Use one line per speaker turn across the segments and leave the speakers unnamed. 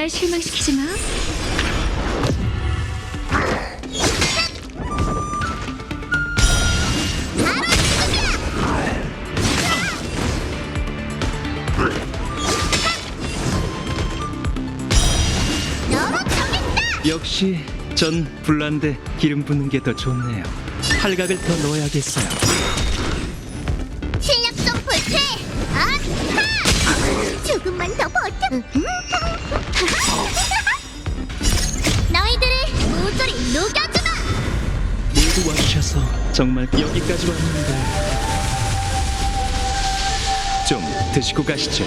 날 실망시키지 마.
역시 전 불난데 기름 붓는 게 더 좋네요. 팔각을 더 넣어야겠어요.
실력 좀 보지. 조금만 더 버텨. 너희들을 모조리 녹여주마.
모두 와주셔서 정말 여기까지 왔는데 좀 드시고 가시죠.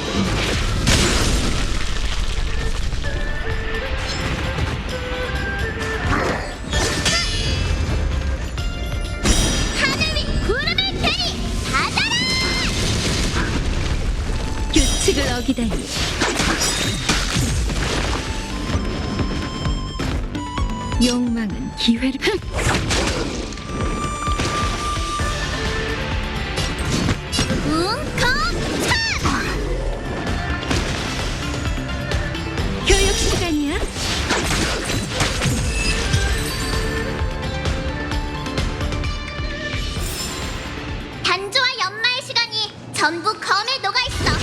하늘 위 구름을 되리 받아라.
규칙을 어기다니. 욕망은 기회를.
웅콩차.
교육 시간이야.
단조와 연마의 시간이 전부 검에 녹아 있어.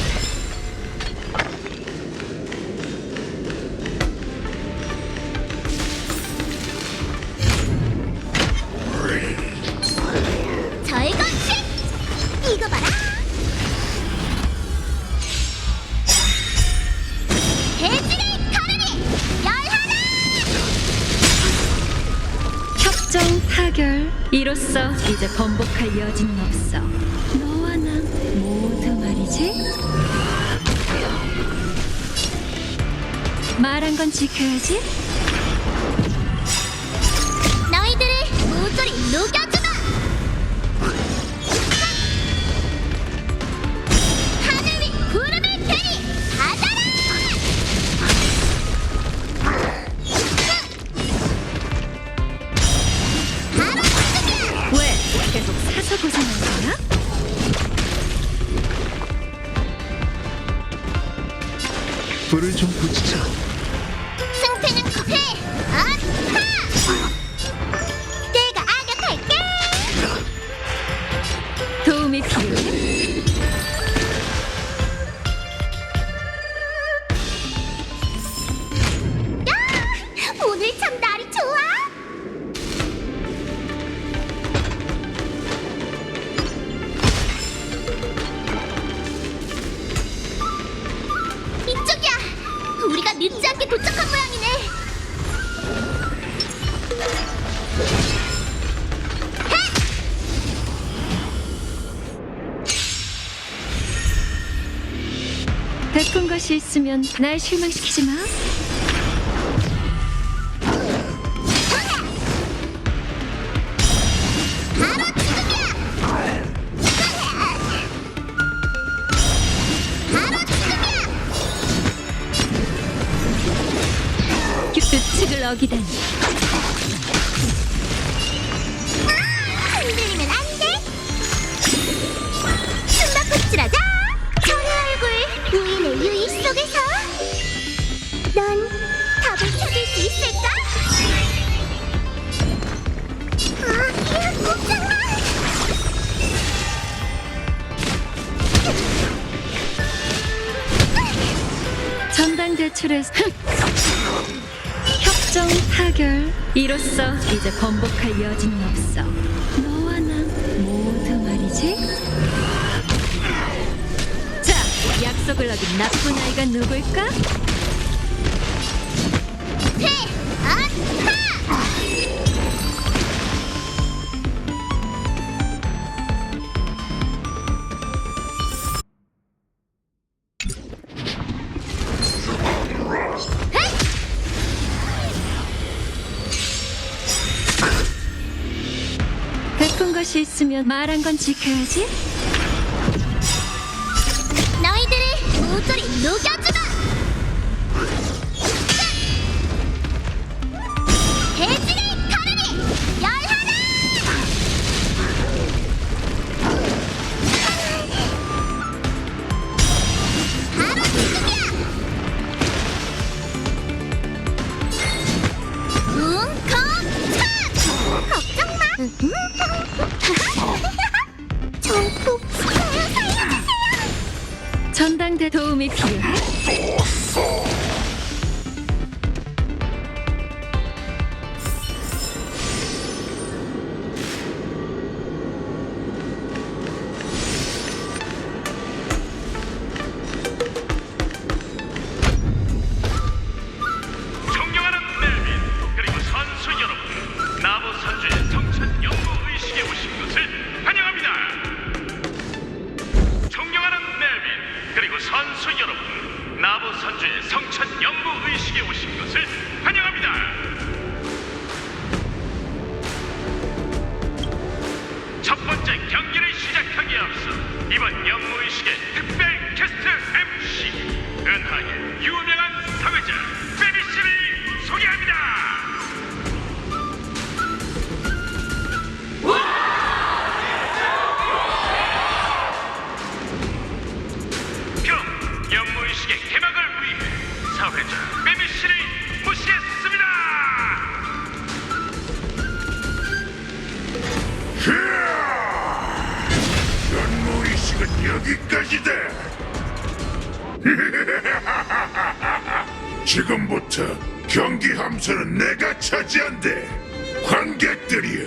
절건식 이거 봐라. 대지를 가르니 열하나.
협정 타결. 이로써 이제 번복할 여지는 없어. 너와 난 모두 말이지. 말한 건 지켜야지.
너희들을 모조리 녹여주마. 하늘 위 구름을 되리 받아라. 바로 지금이야.
왜 계속 사서 고생하는 거야?
불을 좀 붙이죠.
승패는 커피. 아하. 내가 악역할게.
도움이 필요해?
야, 오늘 참 날이 좋아. 이쪽이야. 우리가 늦지 않게 도착한 모양이네.
베푼 것이 있으면 날 실망시키지 마.
바로 지금이야. 바로 지금이야.
규칙을 어기다니.
흔들리면 안 돼. 숨바꼭질하자. 저의 얼굴 우인의 유의 속에서 넌 답을 찾을 수 있을까? 꼼짝마.
전당 대출에서 협정 타결. 이로써 이제 번복할 여지는 없어. 너와 난 모두 말이지. 자, 약속을 어긴 나쁜 아이가 누굴까? 베푼 것이 있으면 말한 건 지켜야지.
너희들을 모조리 녹여주마. 대지를 가르니 열하나. 바로 지금이야.
나한테 도움이 필요해?
존경하는 멜빈 그리고 선수 여러분, 나부 선주의 성천 연구 의식에 오신 것을 환영합니다. 존경하는 멜빈 그리고 선수 여러분, 나부 선주의 성천 연구 의식에 오신 것을 환영합니다. 첫 번째 경기를 시작하기에 앞서 이번 연구 의식의 특별 게스트 MC 은하의 유명한 사회자 베비씨를 소개합니다. 그럼 연무의식의 개막을 위해 사회자 베비씨를 모시겠습니다.
연무의식은 여기까지다. 지금부터 경기 함선은 내가 차지한대. 관객들이여,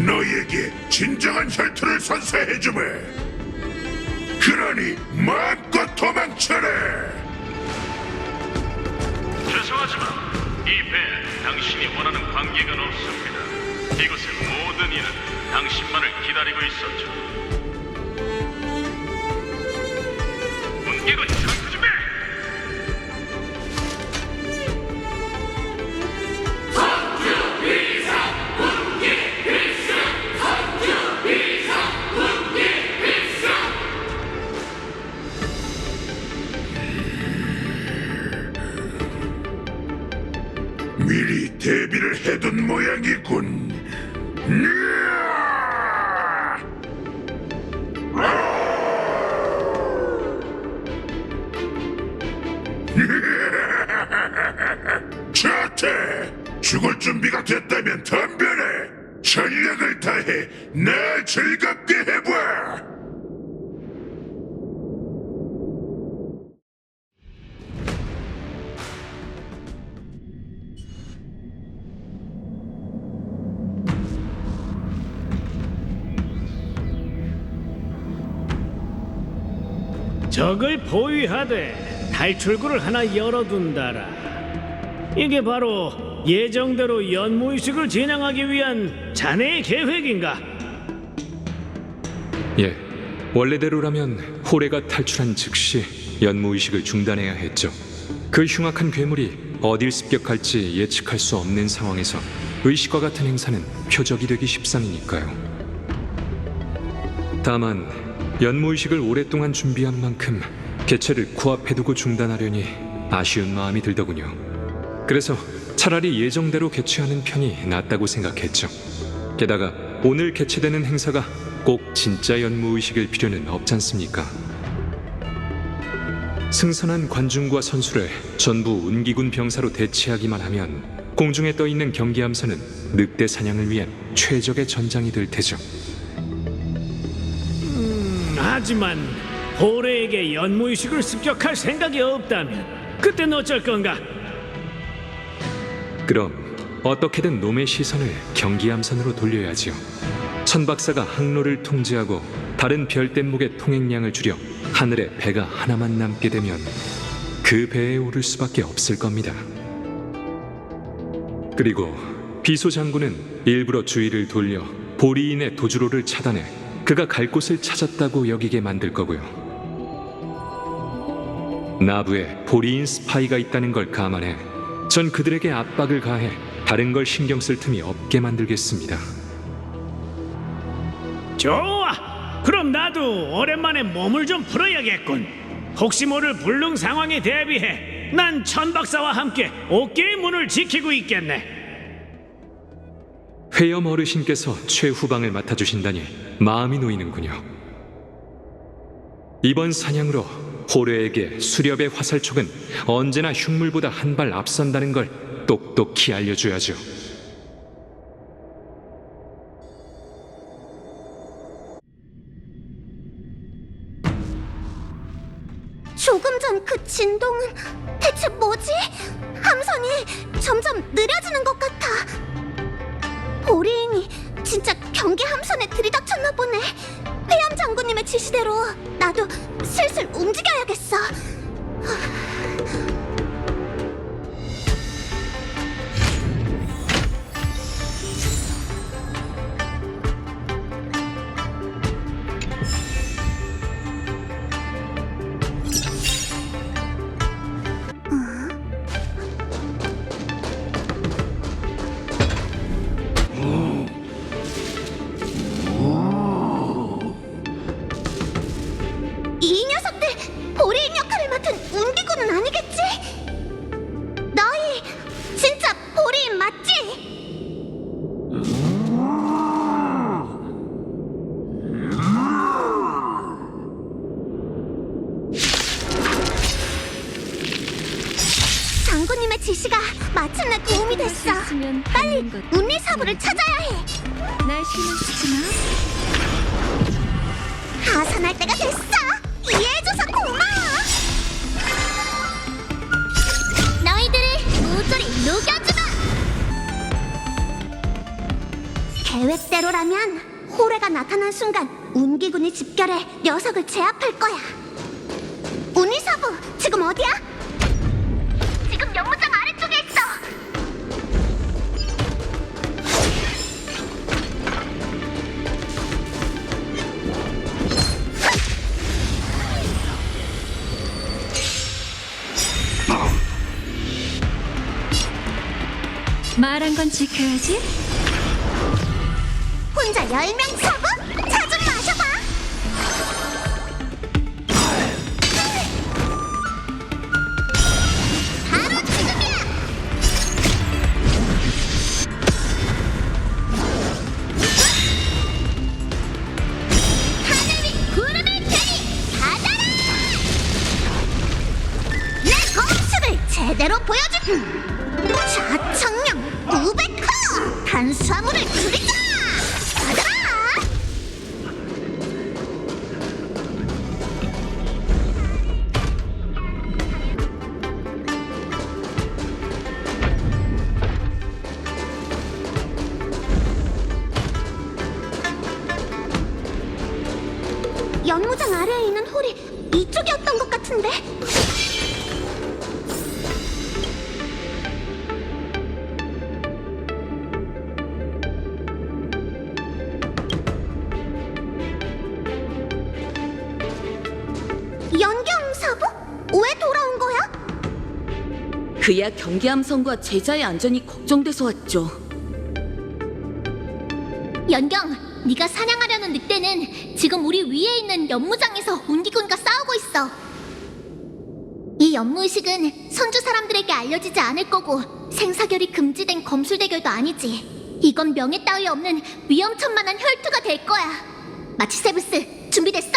너에게 진정한 혈투를 선사해주마. 그러니 마음껏 도망쳐라.
죄송하지만 이 배에 당신이 원하는 관객은 없습니다. 이곳의 모든 이는 당신만을 기다리고 있었죠. 문객은 전투 준비!
미리 대비를 해둔 모양이군. 자태, 죽을 준비가 됐다면 덤벼라. 전력을 다해 날 즐겁게 해봐.
적을 포위하되 탈출구를 하나 열어둔다라. 이게 바로 예정대로 연무의식을 진행하기 위한 자네의 계획인가?
예, 원래대로라면 호레가 탈출한 즉시 연무의식을 중단해야 했죠. 그 흉악한 괴물이 어딜 습격할지 예측할 수 없는 상황에서 의식과 같은 행사는 표적이 되기 십상이니까요. 다만 연무의식을 오랫동안 준비한 만큼 개체를 코앞에 두고 중단하려니 아쉬운 마음이 들더군요. 그래서 차라리 예정대로 개최하는 편이 낫다고 생각했죠. 게다가 오늘 개최되는 행사가 꼭 진짜 연무의식일 필요는 없지 않습니까? 승선한 관중과 선수를 전부 운기군 병사로 대체하기만 하면 공중에 떠있는 경기함선은 늑대 사냥을 위한 최적의 전장이 될 테죠.
하지만 호레에게 연무의식을 습격할 생각이 없다면 그땐 어쩔 건가?
그럼 어떻게든 놈의 시선을 경기함선으로 돌려야지요. 천박사가 항로를 통제하고 다른 별대목의 통행량을 줄여 하늘에 배가 하나만 남게 되면 그 배에 오를 수밖에 없을 겁니다. 그리고 비소 장군은 일부러 주의를 돌려 보리인의 도주로를 차단해 그가 갈 곳을 찾았다고 여기게 만들 거고요. 나부에 보리인 스파이가 있다는 걸 감안해 전 그들에게 압박을 가해 다른 걸 신경 쓸 틈이 없게 만들겠습니다.
좋아! 그럼 나도 오랜만에 몸을 좀 풀어야겠군. 혹시 모를 불능 상황에 대비해 난 천박사와 함께 옥계의 문을 지키고 있겠네.
회염 어르신께서 최후방을 맡아주신다니 마음이 놓이는군요. 이번 사냥으로 호레에게 수렵의 화살촉은 언제나 흉물보다 한 발 앞선다는 걸 똑똑히 알려줘야죠.
조금 진동은 대체 뭐지? 함선이 점점 느려지는 것 같아. 오리인이 진짜 경계 함선에 들이닥쳤나 보네. 회암 장군님의 지시대로 나도 슬슬 움직여야겠어. 이 녀석들 보리인 역할을 맡은 운기군은 아니겠지? 너희 진짜 보리인 맞지? 장군님의 지시가 마침내 도움이 됐어.
할수 있으면
빨리
하는 것.
운리 사부를 찾아야 해.
날 신경 쓰지 마.
하산할 때가 됐어. 이해해줘서 고마워. 너희들을 모조리 녹여주마. 계획대로라면 호래가 나타난 순간 운기군이 집결해 녀석을 제압할 거야. 운이사부 지금 어디야? 지금 연무장 아래쪽에 있어.
말한 건 지켜야지.
혼자 10명 사부? 차 좀 마셔봐. 바로 지금이야. 하늘 위 구름을 캐리 받아라. 내 검수를 제대로 보여줄. 자청령 우베카 탄수화물을 줄이자. 받아라. 연무장 아래에 있는 홀이 이쪽이었던 것 같은데. 연경사부? 왜 돌아온 거야?
그야 경계함선과 제자의 안전이 걱정돼서 왔죠.
연경, 네가 사냥하려는 늑대는 지금 우리 위에 있는 연무장에서 운기군과 싸우고 있어. 이 연무의식은 선주 사람들에게 알려지지 않을 거고 생사결이 금지된 검술대결도 아니지. 이건 명예 따위 없는 위험천만한 혈투가 될 거야. 마치 세브스, 준비됐어?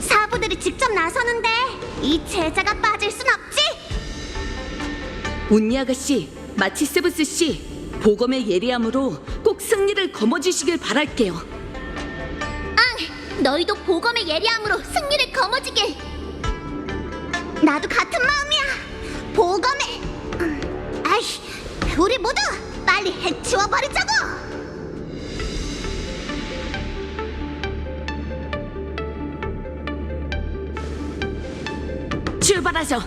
사부들이 직접 나서는데 이 제자가 빠질 순 없지.
운니 아가씨, 마치세브스 씨, 보검의 예리함으로 꼭 승리를 거머쥐시길 바랄게요.
응, 너희도 보검의 예리함으로 승리를 거머쥐길. 나도 같은 마음이야. 보검의 아이, 우리 모두 빨리 해치워 버리자고!
출발하죠.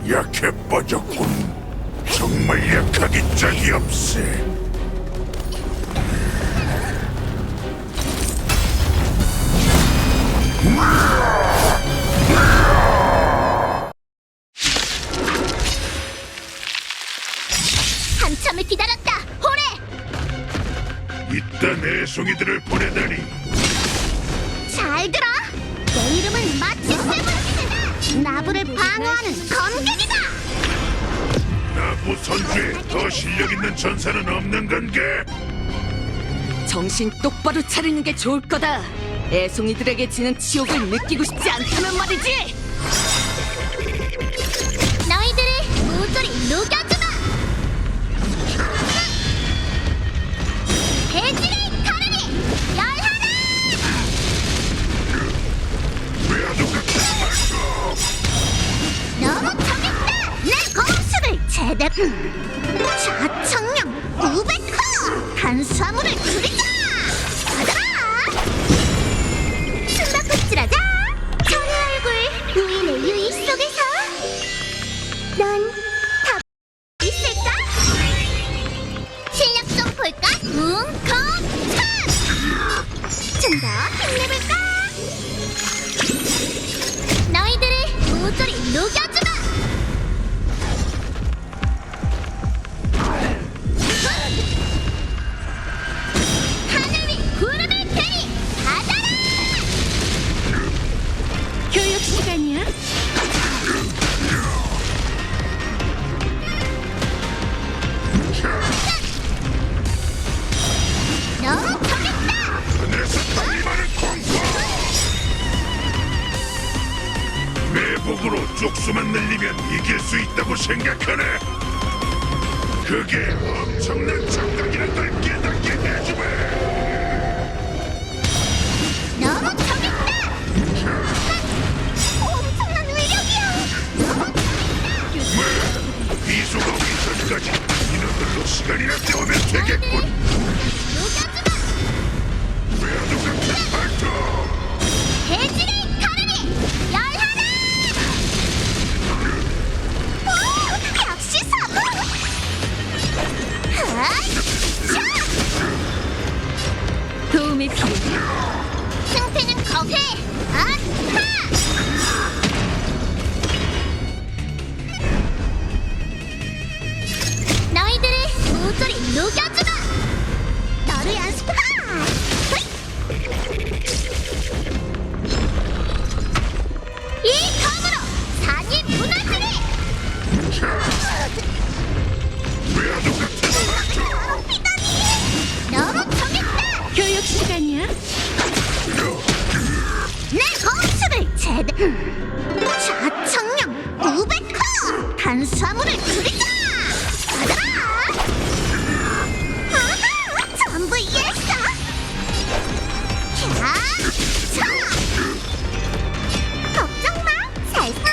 약해 빠졌군. 정말 약하기 짝이 없어.
한참을 기다렸다, 호래!
이딴 애송이들을 보내다니.
잘 들어! 내 이름은 마치 세븐스! 나부를 방어하는 검객이다!
나부 선주에 더 실력 있는 전사는 없는 건가?
정신 똑바로 차리는 게 좋을 거다. 애송이들에게 지는 지옥을 느끼고 싶지 않다면 말이지.
너희들을 모조리 녹여주마! 대지를 가르니 열하나!
왜아도 같은 말도.
너무 정했다! 내 공수를 제대로! 좌청령 900호! 탄수화물을 줄이자! 받아라! 숨바꼭질하자! 전의 얼굴 우인의 유의 속에서 넌 다 있을까? 실력 좀 볼까? 웅콩찬! 좀 더 힘내볼까? 너희들을 모조리 녹여주마! 하늘 위 구름을 대니 받아라!
교육 시간이야.
너무 정했다!
하늘에서 땀이 많은 공포. 매복으로 쪽수만 늘리면 이길 수 있다고 생각하네. 그게 엄청난 장각이란 걸 깨닫게 해주마.
너무 정했다! 엄청난 위력이야!
비수가 오기 전까지 이놈들로 시간이나 때우면 되겠군.
녹여주마!
왜아도 같은 말도.
대지를 가르니 열하나! 오, 역시 사부!
도움이 필요해.
승패는 거회! 아하! 너희들을 모조리 녹여주마! 너를 연습하! 이 검으로 산이 무너지리!
왜아도 같은 말도.
너무 정했다!
교육 시간이야.
내 공수를 제대로! 좌청령 900호! 탄수화물을 줄이자! 받아라! 아하! 전부 이해했어! 캬! 차! 걱정 마! 살살!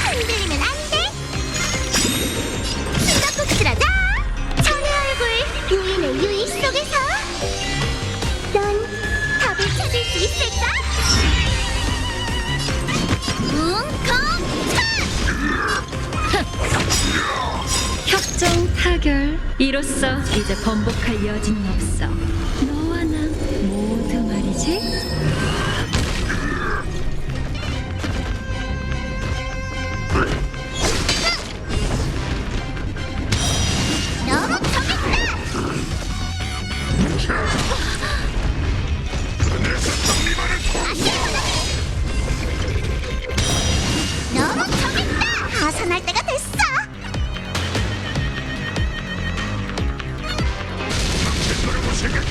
흔들리면 안 돼! 숨바꼭질하자! 전의 얼굴 우인의 유의 속에서 넌 답을 찾을 수 있을까? 웅콩찬!
협정 타결. 이로써 이제 번복할 여지는 없어. 너와 난 모두 말이지.
너무 정했다!
하늘에서 땀이 많은 공포.
너무 정했다! 하산할 때가 됐어!
거라고 생각해.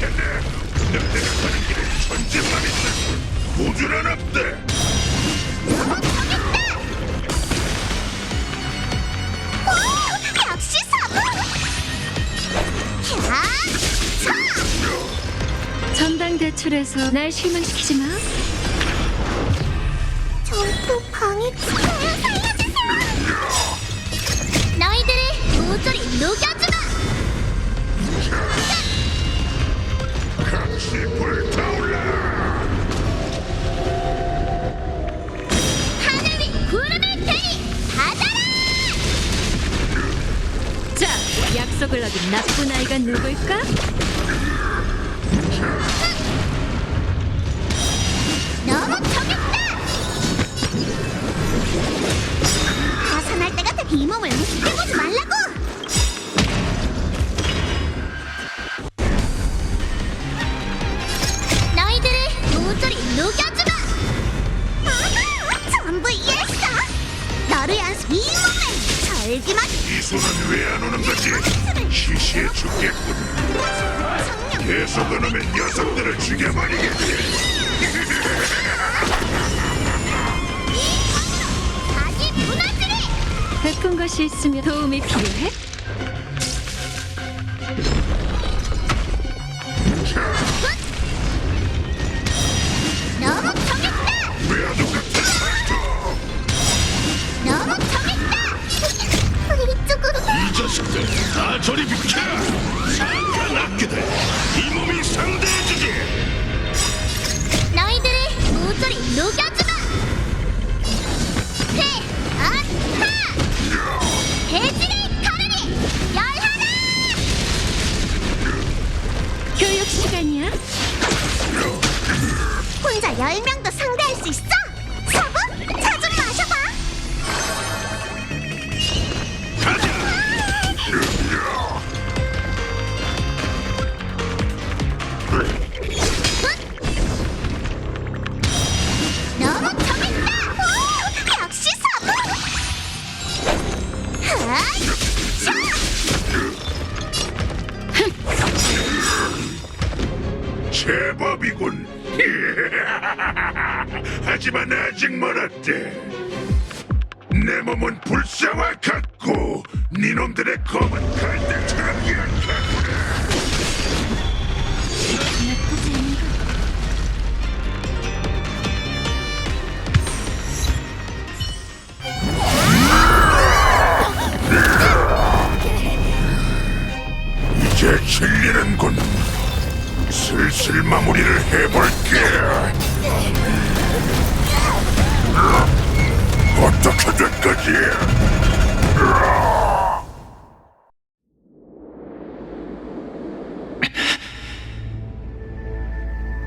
그래서 날 실망시키지 마.
전투 방해 살려주세요. 너희들을 모조리 녹여주마.
같이 불타올라.
하늘 위 구름을 대리 받아라.
자, 약속을 어긴 나쁜 아이가 누굴까?
너무 적였다. 하산할 때 같아 이 몸을 우습게보지 말라고. 너희들을 모조리 녹여주마. 전부 이해했어. 너를 안수 이 몸을 절기만.
이 손은 왜 안 오는 거지? 시시해 죽겠군. 계속 안 오면 녀석들을 죽여버리겠지.
다시 무너지리.
베푼 것이 있으면 도움이 필요해?
너무 적였다.
왜도 같은 말도.
너무 적였다. 이쪽으로.
이 자식들 다 저리 비켜. 잠깐 낫게들 이 몸이 상대해주지.
너희들을 모조리 녹여주마. 대지를 가르니 열하나.
교육 시간이야.
혼자 10명도 상대할 수 있어? 서브? 차 좀 마셔봐. 너무 적겠다. 오, 역시 서브.
제법이군. 하지만 아직 멀었대. 내 몸은 불사와 같고 니놈들의 검은 갈대처럼 약하구나. 이제 질리는군. 슬슬 마무리를 해볼게. 어떻게 된 거지?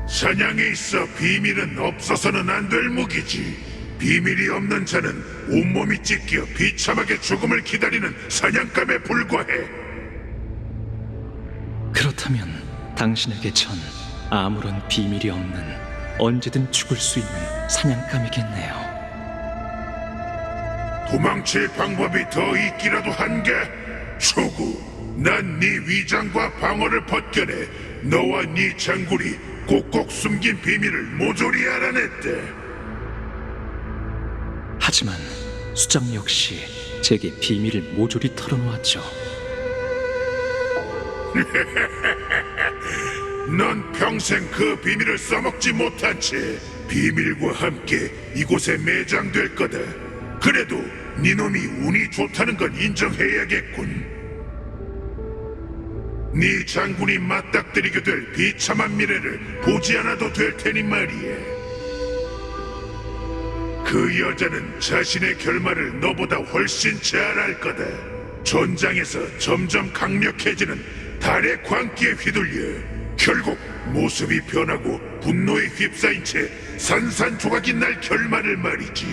사냥에 있어 비밀은 없어서는 안 될 무기지. 비밀이 없는 자는 온몸이 찢겨 비참하게 죽음을 기다리는 사냥감에 불과해.
그렇다면 당신에게 전 아무런 비밀이 없는 언제든 죽을 수 있는 사냥감이겠네요.
도망칠 방법이 더 있기라도 한가? 초구, 난 네 위장과 방어를 벗겨내 너와 네 장군이 꼭꼭 숨긴 비밀을 모조리 알아냈대.
하지만 수장 역시 제게 비밀을 모조리 털어놓았죠.
넌 평생 그 비밀을 써먹지 못한 채 비밀과 함께 이곳에 매장될 거다. 그래도 네 놈이 운이 좋다는 건 인정해야겠군. 네 장군이 맞닥뜨리게 될 비참한 미래를 보지 않아도 될 테니 말이야. 그 여자는 자신의 결말을 너보다 훨씬 잘 알 거다. 전장에서 점점 강력해지는 달의 광기에 휘둘려 결국 모습이 변하고 분노에 휩싸인 채 산산조각이 날 결말을 말이지.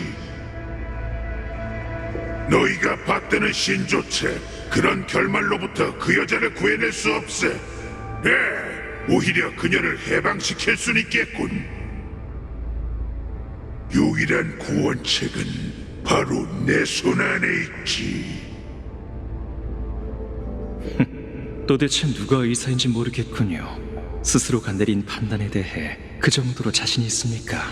너희가 받드는 신조차 그런 결말로부터 그 여자를 구해낼 수 없어. 오히려 그녀를 해방시킬 순 있겠군. 유일한 구원책은 바로 내 손 안에 있지.
도대체 누가 의사인지 모르겠군요. 스스로가 내린 판단에 대해 그 정도로 자신이 있습니까?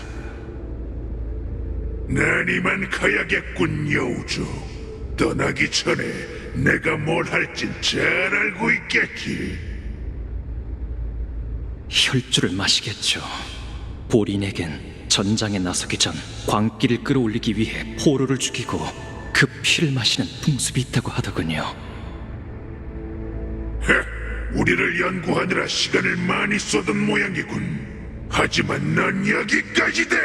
난 이만 가야겠군, 여우주. 떠나기 전에 내가 뭘 할진 잘 알고 있겠지.
혈주를 마시겠죠. 볼인에겐 전장에 나서기 전 광기를 끌어올리기 위해 포로를 죽이고 그 피를 마시는 풍습이 있다고 하더군요.
우리를 연구하느라 시간을 많이 쏟은 모양이군. 하지만 난 여기까지다.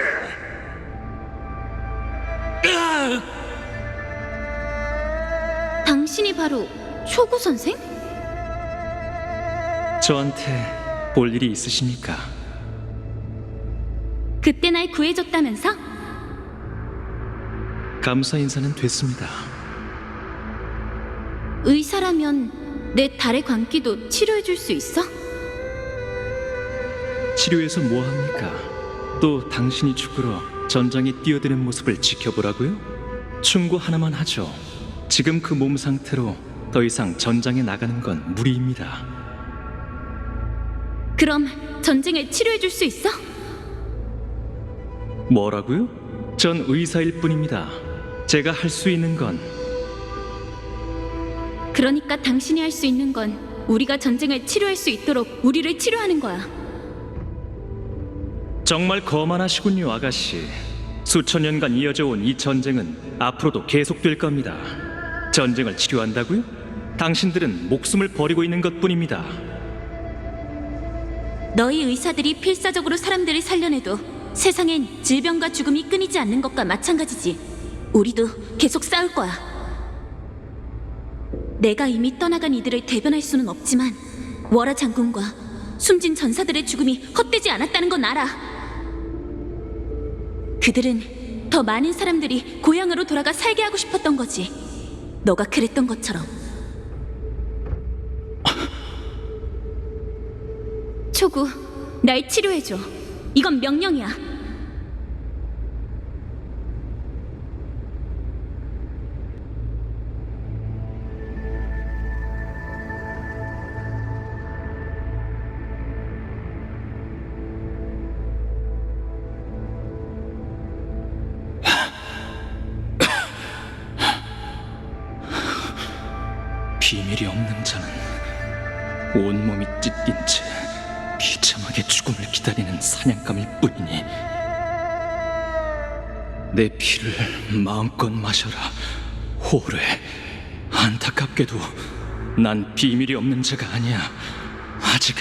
당신이 바로 초구 선생?
저한테 볼 일이 있으십니까?
그때 날 구해줬다면서?
감사 인사는 됐습니다.
의사라면 내 달의 광기도 치료해줄 수 있어?
치료해서 뭐합니까? 또 당신이 죽으러 전장에 뛰어드는 모습을 지켜보라고요? 충고 하나만 하죠. 지금 그 몸 상태로 더 이상 전장에 나가는 건 무리입니다.
그럼 전쟁을 치료해줄 수 있어?
뭐라고요? 전 의사일 뿐입니다. 제가 할 수 있는 건
그러니까 당신이 할 수 있는 건 우리가 전쟁을 치료할 수 있도록 우리를 치료하는 거야.
정말 거만하시군요, 아가씨. 수천 년간 이어져 온 이 전쟁은 앞으로도 계속될 겁니다. 전쟁을 치료한다고요? 당신들은 목숨을 버리고 있는 것뿐입니다.
너희 의사들이 필사적으로 사람들을 살려내도 세상엔 질병과 죽음이 끊이지 않는 것과 마찬가지지. 우리도 계속 싸울 거야. 내가 이미 떠나간 이들을 대변할 수는 없지만 워라 장군과 숨진 전사들의 죽음이 헛되지 않았다는 건 알아. 그들은 더 많은 사람들이 고향으로 돌아가 살게 하고 싶었던 거지. 너가 그랬던 것처럼. 초구, 날 치료해줘. 이건 명령이야.
비밀이 없는 자는 온몸이 찢긴 채 비참하게 죽음을 기다리는 사냥감일 뿐이니 내 피를 마음껏 마셔라. 호래, 안타깝게도 난 비밀이 없는 자가 아니야. 아직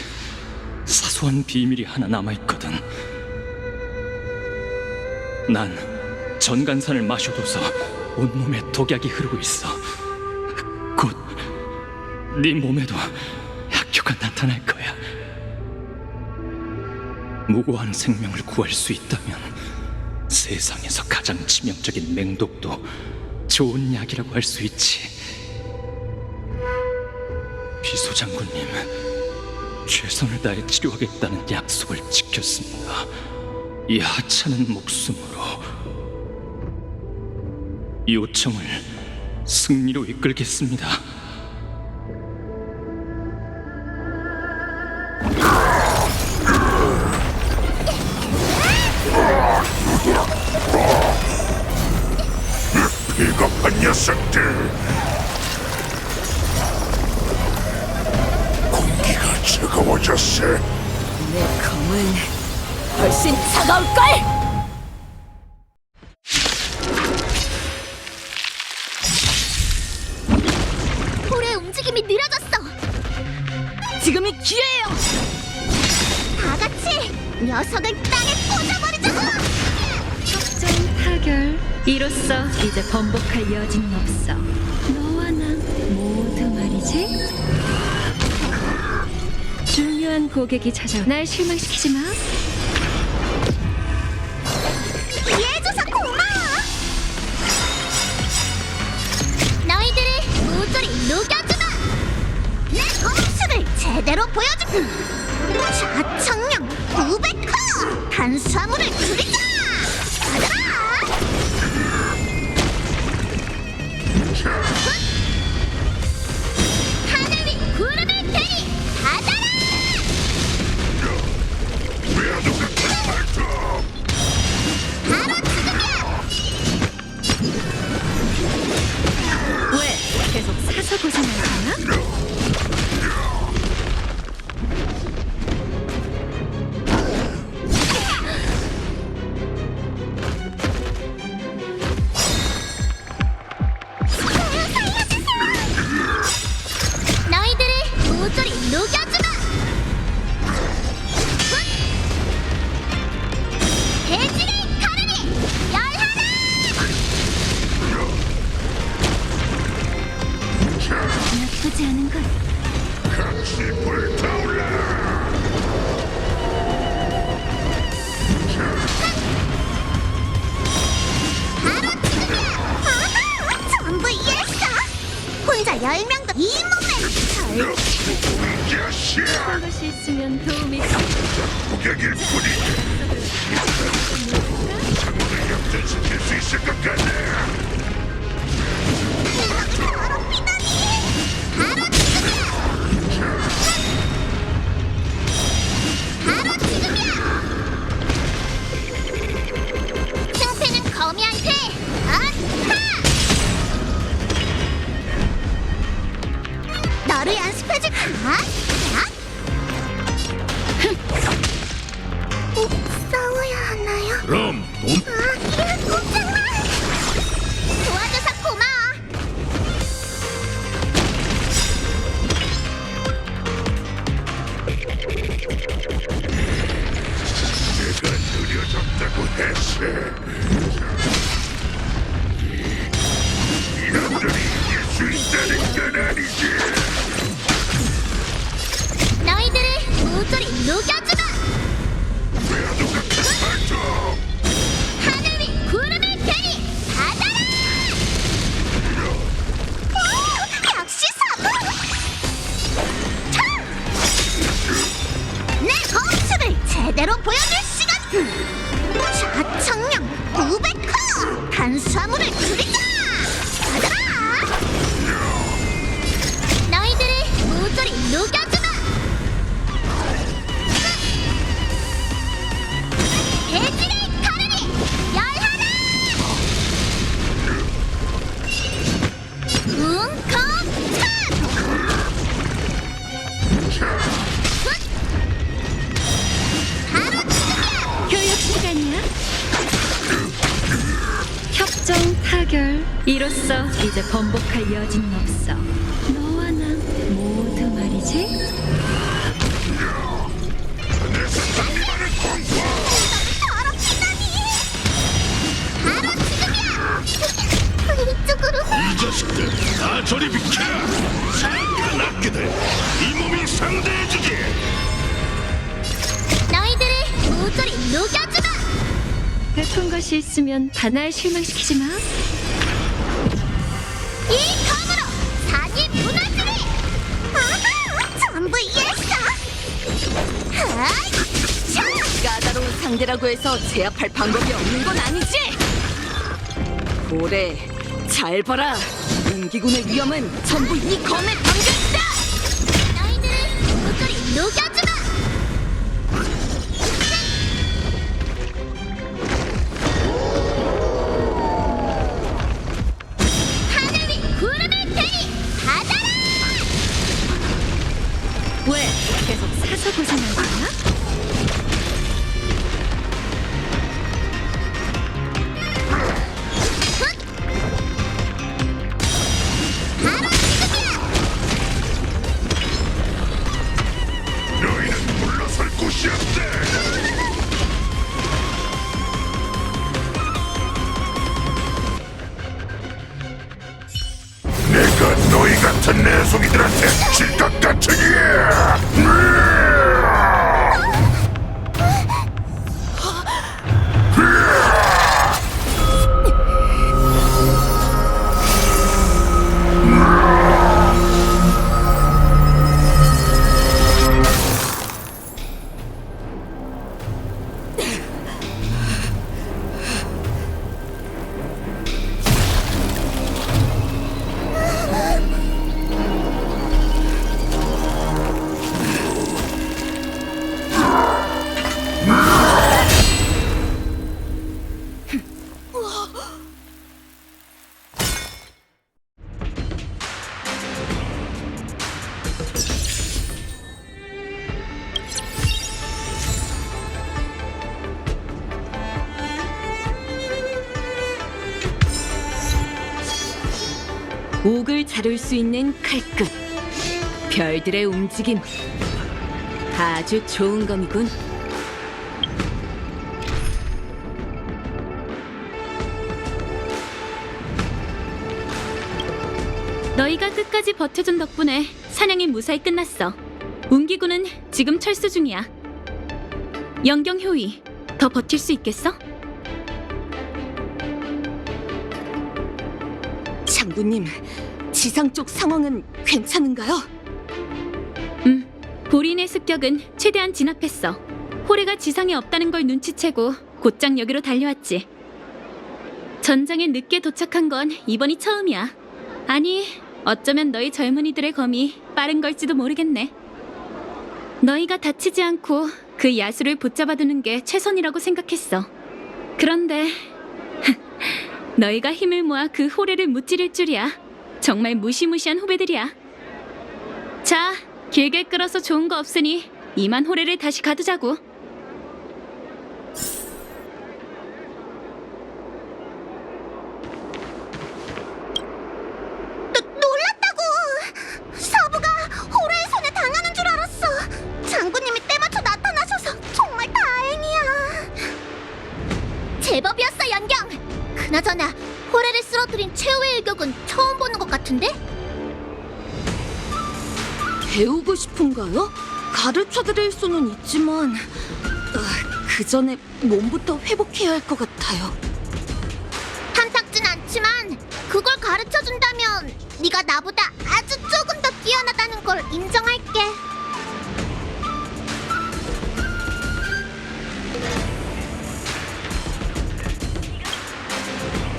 사소한 비밀이 하나 남아있거든. 난 전간산을 마셔둬서 온몸에 독약이 흐르고 있어. 곧 네 몸에도 약효가 나타날 거야. 무고한 생명을 구할 수 있다면 세상에서 가장 치명적인 맹독도 좋은 약이라고 할 수 있지. 비소 장군님, 최선을 다해 치료하겠다는 약속을 지켰습니다. 이 하찮은 목숨으로 요청을 승리로 이끌겠습니다.
비겁한 녀석들! 공기가 차가워졌어.
내 검은 훨씬 차가울걸!
볼의 움직임이 느려졌어.
지금이 기회예요!
다 같이 녀석을 땅에 꽂아버리자고!
확정 타결. 이로써 이제 번복할 여지는 없어. 너와 난 모두 말이지. 중요한 고객이 찾아와. 날 실망시키지 마.
이해해줘서 고마워. 너희들을 모조리 녹여주마. 내 공수를 제대로 보여줄게. 자청령 900호 탄수화물을 줄이자. 가자라. 하늘 위 구름을 대니 가자라. 바로 지금이야.
왜 계속 사서 고생하나? 하지 않은 거야.
같이 불타올라.
전부 이해했어. 혼자 10명도 이 몸에
이 자식아.
어떤 것이 있으면 도움이 돼.
고객일 뿐이지. 상황을 역전시킬 수 있을 것 같네.
승패는 거미한테. 아하! 너를 연습해줄까? 싸워야 하나요?
그럼
꼼짝마! 도와줘서 고마워.
내가 느려졌다고 했어. 이놈들이 이길 수 있다는 건 아니지.
너희들을 모조리 녹여주마!
외화도 같은 발톱.
하늘 위 구름을 되리 받아라! 역시 사부! 내 검수를 제대로 보여줄 시간! 자청령 900호! 탄수화물을 줄이자! 받아라! 너희들을 모조리 녹여주마! 대지를 가르니 열하나! 웅컴탄! 바로 지금이야!
교육 시간이야. 협정 타결. 이로써 이제 번복할 여지는 없어. 너와 난 모두 말이지.
내 사장님만을 공포.
더럽히다니! 바로 지금이야! 이쪽으로!
이 자식들 다 저리 비켜. 사악한 악기들 이 몸이 상대해주지.
너희들을 모조리 녹여주마!
베푼 것이 있으면 다날 실망시키지 마.
이 검으로 산이 무너지리! 아하! 전부 이해했어! 하이! 차!
까다로운 상대라고 해서 제압할 방법이 없는 건 아니지? 고래, 잘 봐라. 옹기군의 위험은 전부 이 검에 담겨있다.
너희들을 모조리 녹여주마! 하늘 위 구름을 대리 받아라!
왜 계속 사서 고생할 거야?
바로 지금이야!
너희는 물러설 곳이 없다. 내가 너희 같은 내속이들한테 질 것 같으니.
옥을 자를 수 있는 칼끝. 별들의 움직임. 아주 좋은 검이군.
너희가 끝까지 버텨준 덕분에 사냥이 무사히 끝났어. 운기군은 지금 철수 중이야. 영경효이, 더 버틸 수 있겠어?
장군님, 지상 쪽 상황은 괜찮은가요?
보린의 습격은 최대한 진압했어. 호레가 지상에 없다는 걸 눈치채고 곧장 여기로 달려왔지. 전장에 늦게 도착한 건 이번이 처음이야. 아니, 어쩌면 너희 젊은이들의 검이 빠른 걸지도 모르겠네. 너희가 다치지 않고 그 야수를 붙잡아두는 게 최선이라고 생각했어. 그런데 너희가 힘을 모아 그 호레를 무찌를 줄이야. 정말 무시무시한 후배들이야. 자, 길게 끌어서 좋은 거 없으니 이만 호레를 다시 가두자고.
놀랐다고! 사부가 호레의 손에 당하는 줄 알았어. 장군님이 때맞춰 나타나셔서 정말 다행이야. 제법이었어, 연경. 그나저나 호레를 쓰러뜨린 최후의 일격은 처음 보는 것 같은데?
배우고 싶은가요? 가르쳐드릴 수는 있지만 그 전에 몸부터 회복해야 할 것 같아요.
탐탁진 않지만 그걸 가르쳐준다면 네가 나보다 아주 조금 더 뛰어나다는 걸 인정할게.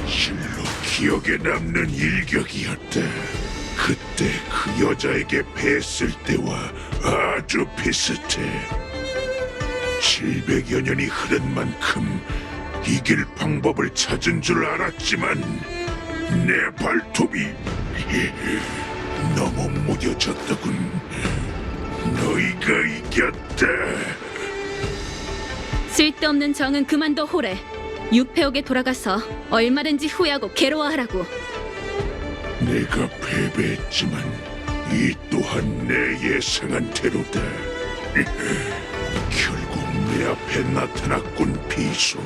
실로 기억에 남는 일격이었다. 그때 그 여자에게 패했을 때와 아주 비슷해. 700여 년이 흐른 만큼 이길 방법을 찾은 줄 알았지만 내 발톱이 너무 무뎌졌더군. 너희가 이겼다.
쓸데없는 정은 그만둬, 호레. 유폐옥에 돌아가서 얼마든지 후회하고 괴로워하라고.
내가 패배했지만 이 또한 내 예상한 대로다. 결국 내 앞에 나타났군, 비소.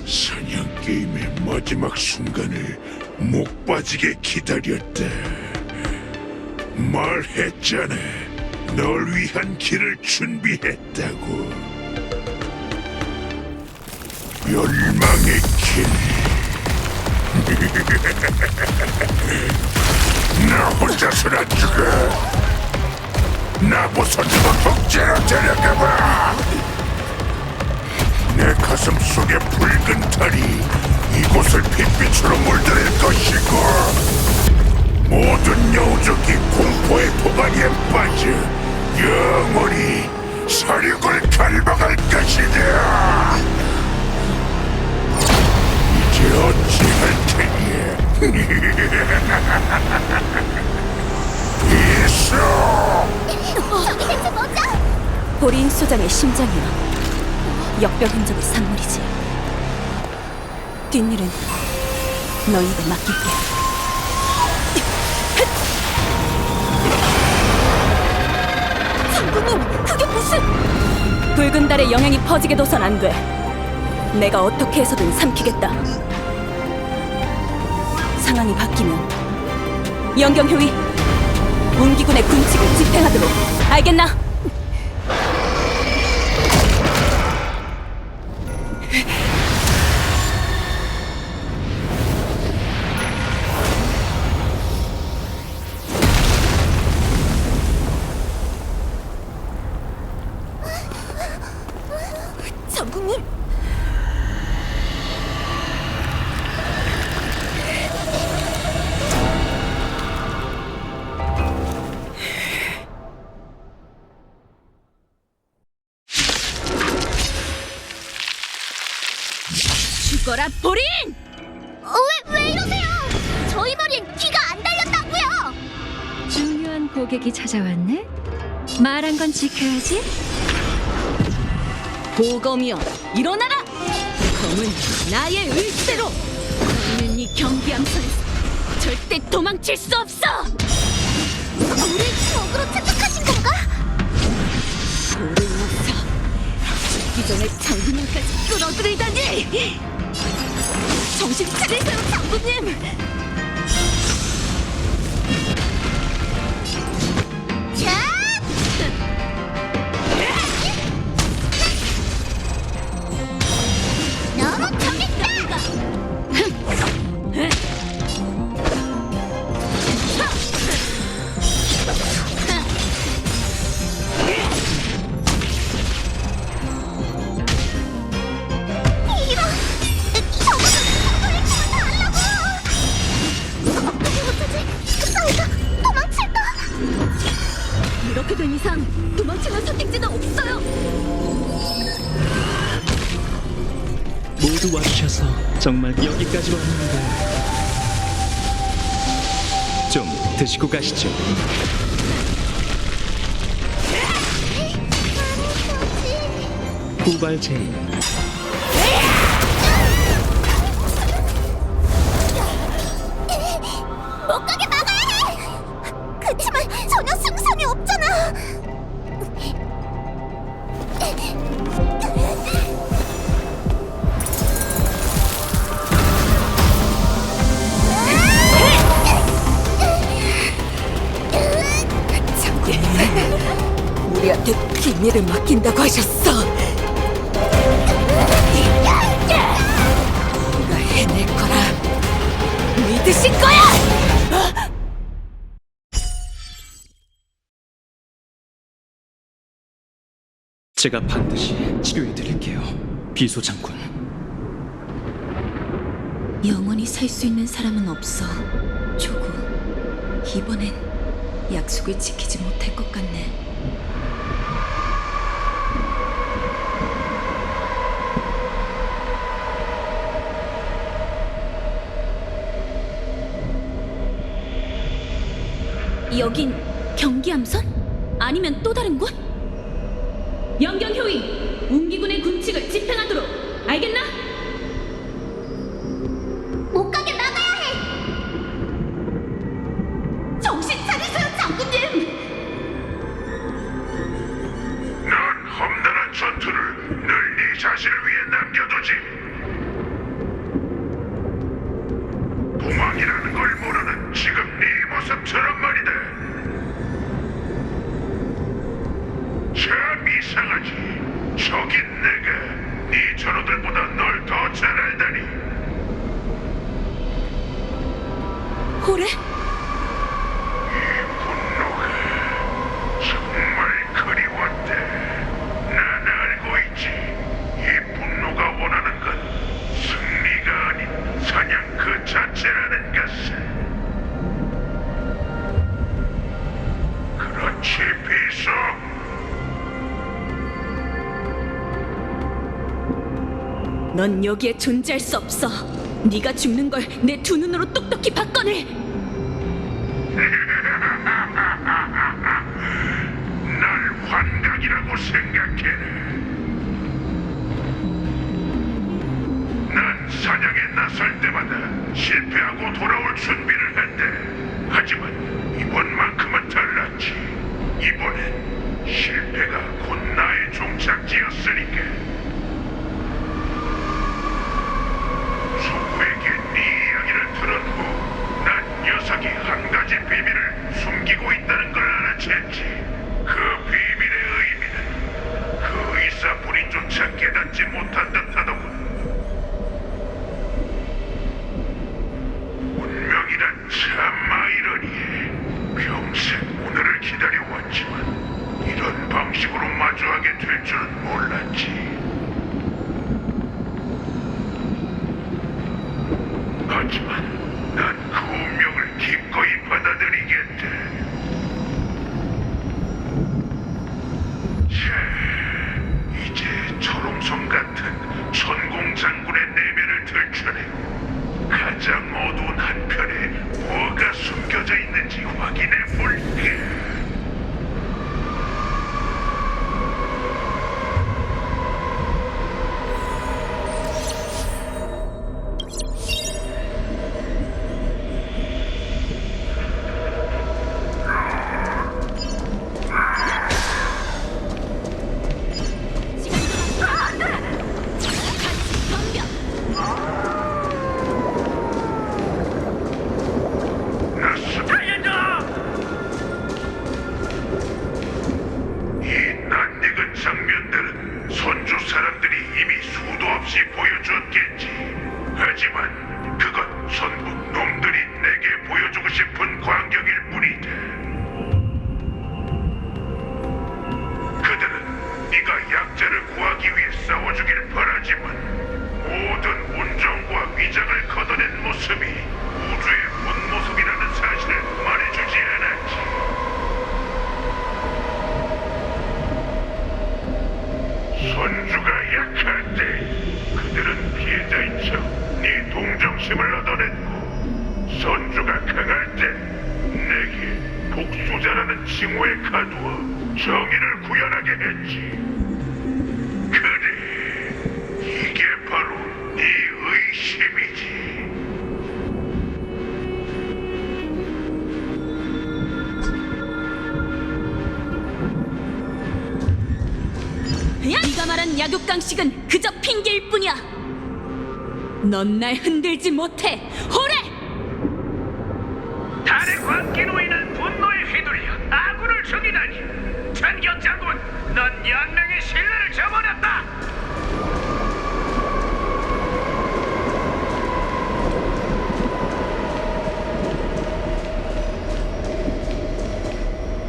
사냥 게임의 마지막 순간을 목 빠지게 기다렸다. 말했잖아. 널 위한 길을 준비했다고. 멸망의 길. 나 혼자서는 안 죽어. 나 부서지고 독재로 데려가봐. 내 가슴 속의 붉은 탈이 이곳을 빛빛으로 물들일 것이고 모든 여우족이 공포의 도가니에 빠져 영원히 사륙을 갈망할 것이다. 이제 어찌할 테니? 있어!
저기 대체 뭐죠?
보린 소장의 심장이야. 역병 흔적의 산물이지. 뒷일은 너희에게 맡길게.
장군님, 그게 무슨...
붉은 달의 영향이 퍼지게 둬선 안 돼. 내가 어떻게 해서든 삼키겠다. 상황이 바뀌면 영경효이, 운기군의 군칙을 집행하도록. 알겠나?
죽어라 보린!
왜 이러세요? 저희 머리엔 귀가 안 달렸다고요.
중요한 고객이 찾아왔네. 말한 건 지켜야지.
보검이여 일어나라! 검은 나의 의지대로!
너는 이 경기함선에서 절대 도망칠 수 없어!
우리 적으로 착각하신 건가?
돌을 놓자 죽기 전에 장군님까지 끌어들이다니! 정신 차리세요 장군님!
자! 너무 정했다! 이런! 저거는 저거를 달라고! 어떻게 어쩌지? 사이가 도망칠까?
이렇게 된 이상 도망치는 선택지는 없어요!
모두 와주셔서 정말 여기까지 왔는데 좀 드시고 가시죠. 후발제인
못 가게 막아야 해! 그치만 전혀 승산이 없잖아!
우리한테 비밀을 맡긴다고 하셨어! 우리가 해낼 거라 믿으실 거야!
제가 반드시 치료해 드릴게요, 비소 장군.
영원히 살 수 있는 사람은 없어. 조구, 이번엔 약속을 지키지 못할 것 같네. 여긴 경기함선? 아니면 또 다른 곳? 영경효의 웅기군의 군칙을 집행하도록 알겠나?
못 가게 막아야 해! 정신 차리세요, 장군님!
넌 험난한 전투를 늘 네 자신을 위해 남겨두지. 도망이라는 걸 모르는 지금 네 모습처럼 말이다. 참 이상하지. 저긴 내가 네 전우들보다 널 더 잘 알다니.
호래?
분노가 정말 그리웠대. 난 알고 있지. 이 분노가 원하는 건 승리가 아닌 사냥 그 자체라는 것을. 그렇지, 비소.
넌 여기에 존재할 수 없어. 네가 죽는 걸 내 두 눈으로 똑똑히 봤거늘.
날 환각이라고 생각해라. 난 사냥에 나설 때마다 실패하고 돌아올 준비를 한대. 하지만 이번만큼은 달랐지. 이번엔 실패가 곧 나의 종착지였으니까. 소구에게 네 이야기를 들은 후 난 녀석이 한 가지 비밀을 숨기고 있다는 걸 알아챘지. 그 비밀의 의미는 그 의사 본인조차 깨닫지 못한 듯하더군. 운명이란 참 아이러니해. 평생 오늘을 기다려왔지만 이런 방식으로 마주하게 될 줄은 몰랐지. 하지만 난 그 운명을 기꺼이 받아들이겠다. 자, 이제 초롱성 같은 천공 장군의 내면을 들 존재를 구하기 위해 싸워주길 바라지만 모든 온정과 위장을 걷어낸 모습이 우주의 본 모습이라는 사실을 말해주지 않았지. 선주가 약할 때 그들은 피해자인 척 네 동정심을 얻어냈고, 선주가 강할 때 내게 복수자라는 칭호에 가두어 정의를 구현하게 했지. 그래, 이게 바로 네 의심이지.
네가 말한 약육강식은 그저 핑계일 뿐이야. 넌 날 흔들지 못해, 호래!
달의 광기 노이는 분노에 휘둘려 아군을 죽이다니. 전격 장군, 넌 연맹의 신뢰를 저버렸다.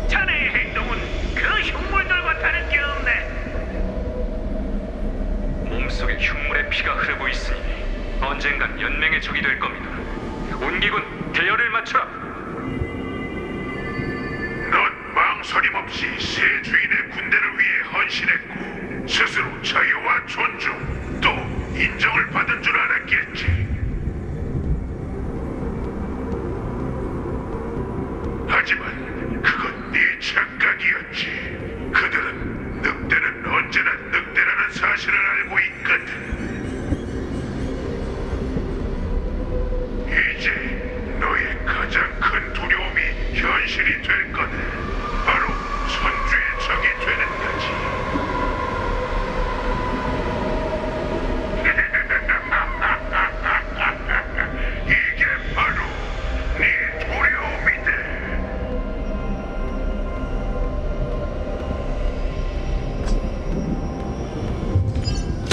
자네의 행동은 그 흉물들과 다를 게 없네.
몸속에 흉물의 피가 흐르고 있으니 언젠간 연맹의 적이 될 겁니다. 온기군, 대열을 맞춰.
넌 망설임 없이 새 주인의 군대를 위해 헌신했고 스스로 자유와 존중 또 인정을 받은 줄 알았겠지. 하지만 그건 네 착각이었지. 그들은 늑대는 언제나 늑대라는 사실을 알고 있거든. 이제 너의 가장 큰 두려움이 현실이 될 거다. 바로 선주의 적이 되는 거지. 이게 바로 네 두려움이다.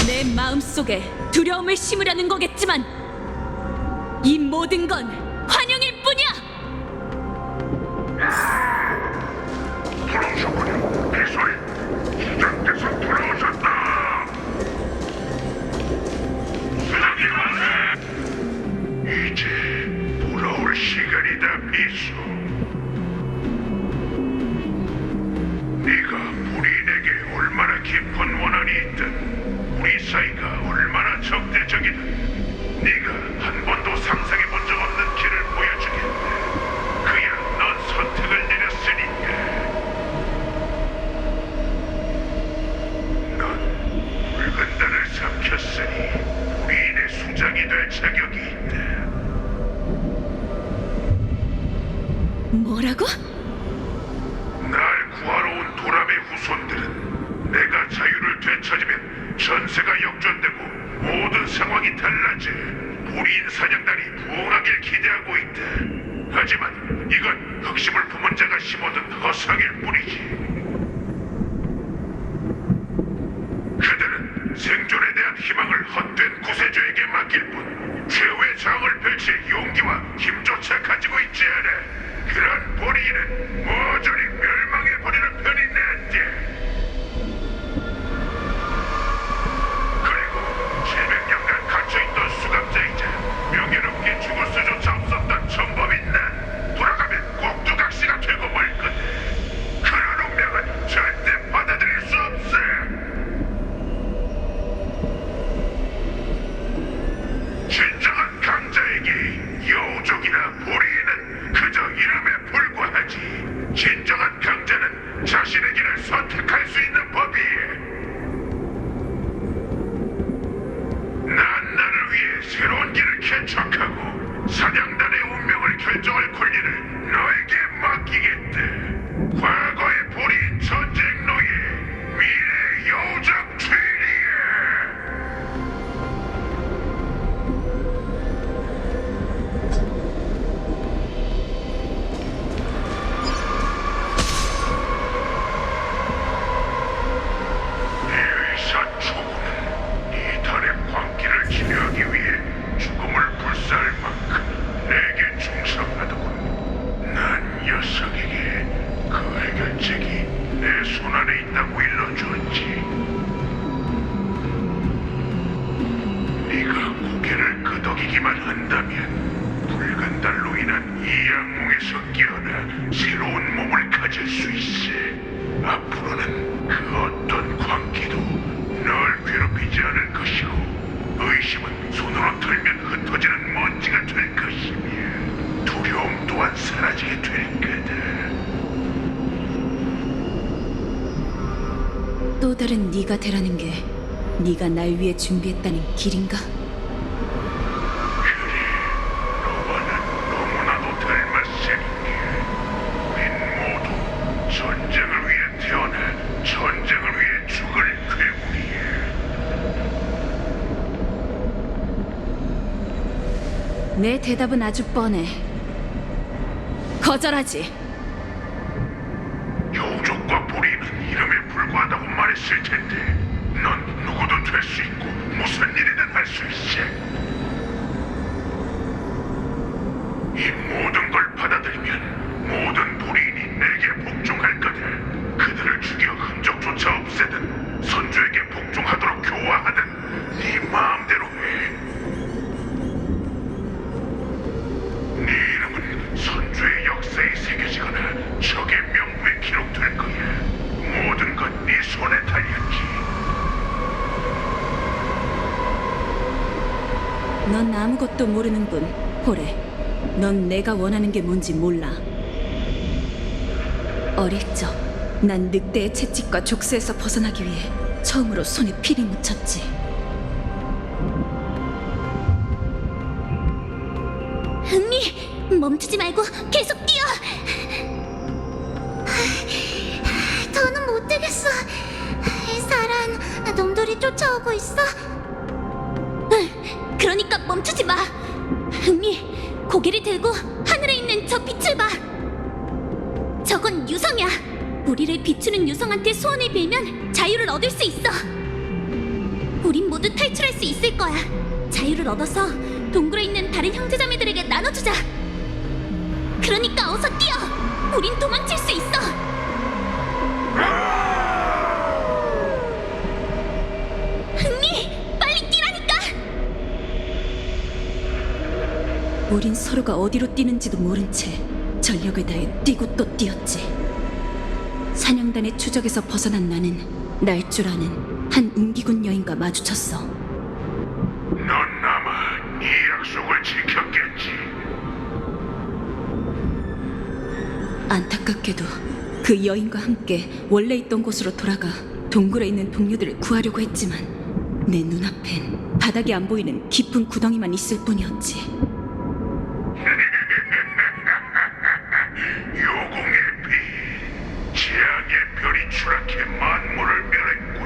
내 마음속에 두려움을 심으려는 거겠지만 이 모든 건 환영일 뿐이야!
돌아오셨군요. 빗소리 시작돼서 돌아오셨다. 수장님 왔네. 이제 돌아올 시간이다, 비수. 네가 불인에게 얼마나 깊은 원한이 있든 우리 사이가 얼마나 적대적이든 네가 한 번도 상상해 본 적 없는 길을 보여주겠다. 그야 넌 선택을 내렸으니까. 넌 붉은 달을 삼켰으니 우리인의 수장이 될 자격이 있다.
뭐라고?
날 구하러 온 도람의 후손들은 내가 자유를 되찾으면 전세가 역전되고 모든 상황이 달라져 불인 사냥단이 부흥하길 기대하고 있다. 하지만 이건 흑심을 품은 자가 심어둔 허상일 뿐이지. 그들은 생존에 대한 희망을 헛된 구세주에게 맡길 뿐 최후의 저항을 펼칠 용기와 힘조차 가지고 있지 않아. 그런 불의는 모조리 멸망해버리는 편이 낫대. 그리고 700년간 갇혀있던 수감자이자 명예롭게 죽을 수조차 없었던 전범인 난 돌아가면 꼭두각시가 되고 말 거다. 그런 운명은 절대 받아들일 수 없어. 진정한 강자에게 여우족이나 불의는 그저 이름에 불과하지. 진정한 강자는 자신의 길을 선택할 수 있는 법이에. 난 나를 위해 새로운 길을 개척하고 사냥단의 운명을 결정할 권리를 너에게 맡기겠다. 과거의 불의인 전쟁 노예, 미래 여우족 트리에. 의사 초구는 이 달의 광기를 지배하기 위해 죽음을 불사할 만큼 내게 충성하더군. 난 녀석에게 그 해결책이 내 손안에 있다고 일러주었지. 하기만 한다면 붉은 달로 인한 이 악몽에서 깨어나 새로운 몸을 가질 수 있어. 앞으로는 그 어떤 광기도 널 괴롭히지 않을 것이고 의심은 손으로 털면 흩어지는 먼지가 될 것이며 두려움 또한 사라지게 될 거다.
또 다른 네가 되라는 게 네가 날 위해 준비했다는 길인가?
그래, 너와는 너무나도 닮았으니까 우린 모두 전쟁을 위해 태어나 전쟁을 위해 죽을 괴물이야.
내 대답은 아주 뻔해. 거절하지.
여우족과 보리는 이름에 불과하다고 말했을 텐데 넌 누구도 될 수 있고 무슨 일이든 할 수 있어. 이 모든 걸 받아들이면 모든 보리인이 내게 복종할 거다. 그들을 죽여 흔적조차 없애든 선주에게 복종하도록 교화하든 네 마음대로 해. 네 이름은 선주의 역사에 새겨지거나 적의 명부에 기록될 거야. 모든 건 네 손에 달렸지.
넌 아무것도 모르는군, 호레. 넌 내가 원하는 게 뭔지 몰라. 어릴 적, 난 늑대의 채찍과 족쇄에서 벗어나기 위해 처음으로 손에 피를 묻혔지.
흥미, 멈추지 말고 계속 뛰어. 더는 못 되겠어. 사란, 놈들이 쫓아오고 있어. 그러니까 멈추지 마. 흥미, 고개를 들고 하늘에 있는 저 빛을 봐. 저건 유성이야. 우리를 비추는 유성한테 소원을 빌면 자유를 얻을 수 있어. 우린 모두 탈출할 수 있을 거야. 자유를 얻어서 동굴에 있는 다른 형제자매들에게 나눠주자. 그러니까 어서 뛰어. 우린 도망칠 수 있어. 흥미, 빨리 뛰라니까.
우린 서로가 어디로 뛰는지도 모른 채 전력을 다해 뛰고 또 뛰었지. 사냥단의 추적에서 벗어난 나는 날 줄 아는 한 운기군 여인과 마주쳤어.
넌 아마 네 약속을 지켰겠지.
안타깝게도 그 여인과 함께 원래 있던 곳으로 돌아가 동굴에 있는 동료들을 구하려고 했지만 내 눈앞엔 바닥에 안 보이는 깊은 구덩이만 있을 뿐이었지.
요공의 비, 재앙의 별이 추락해 만물을 멸했군.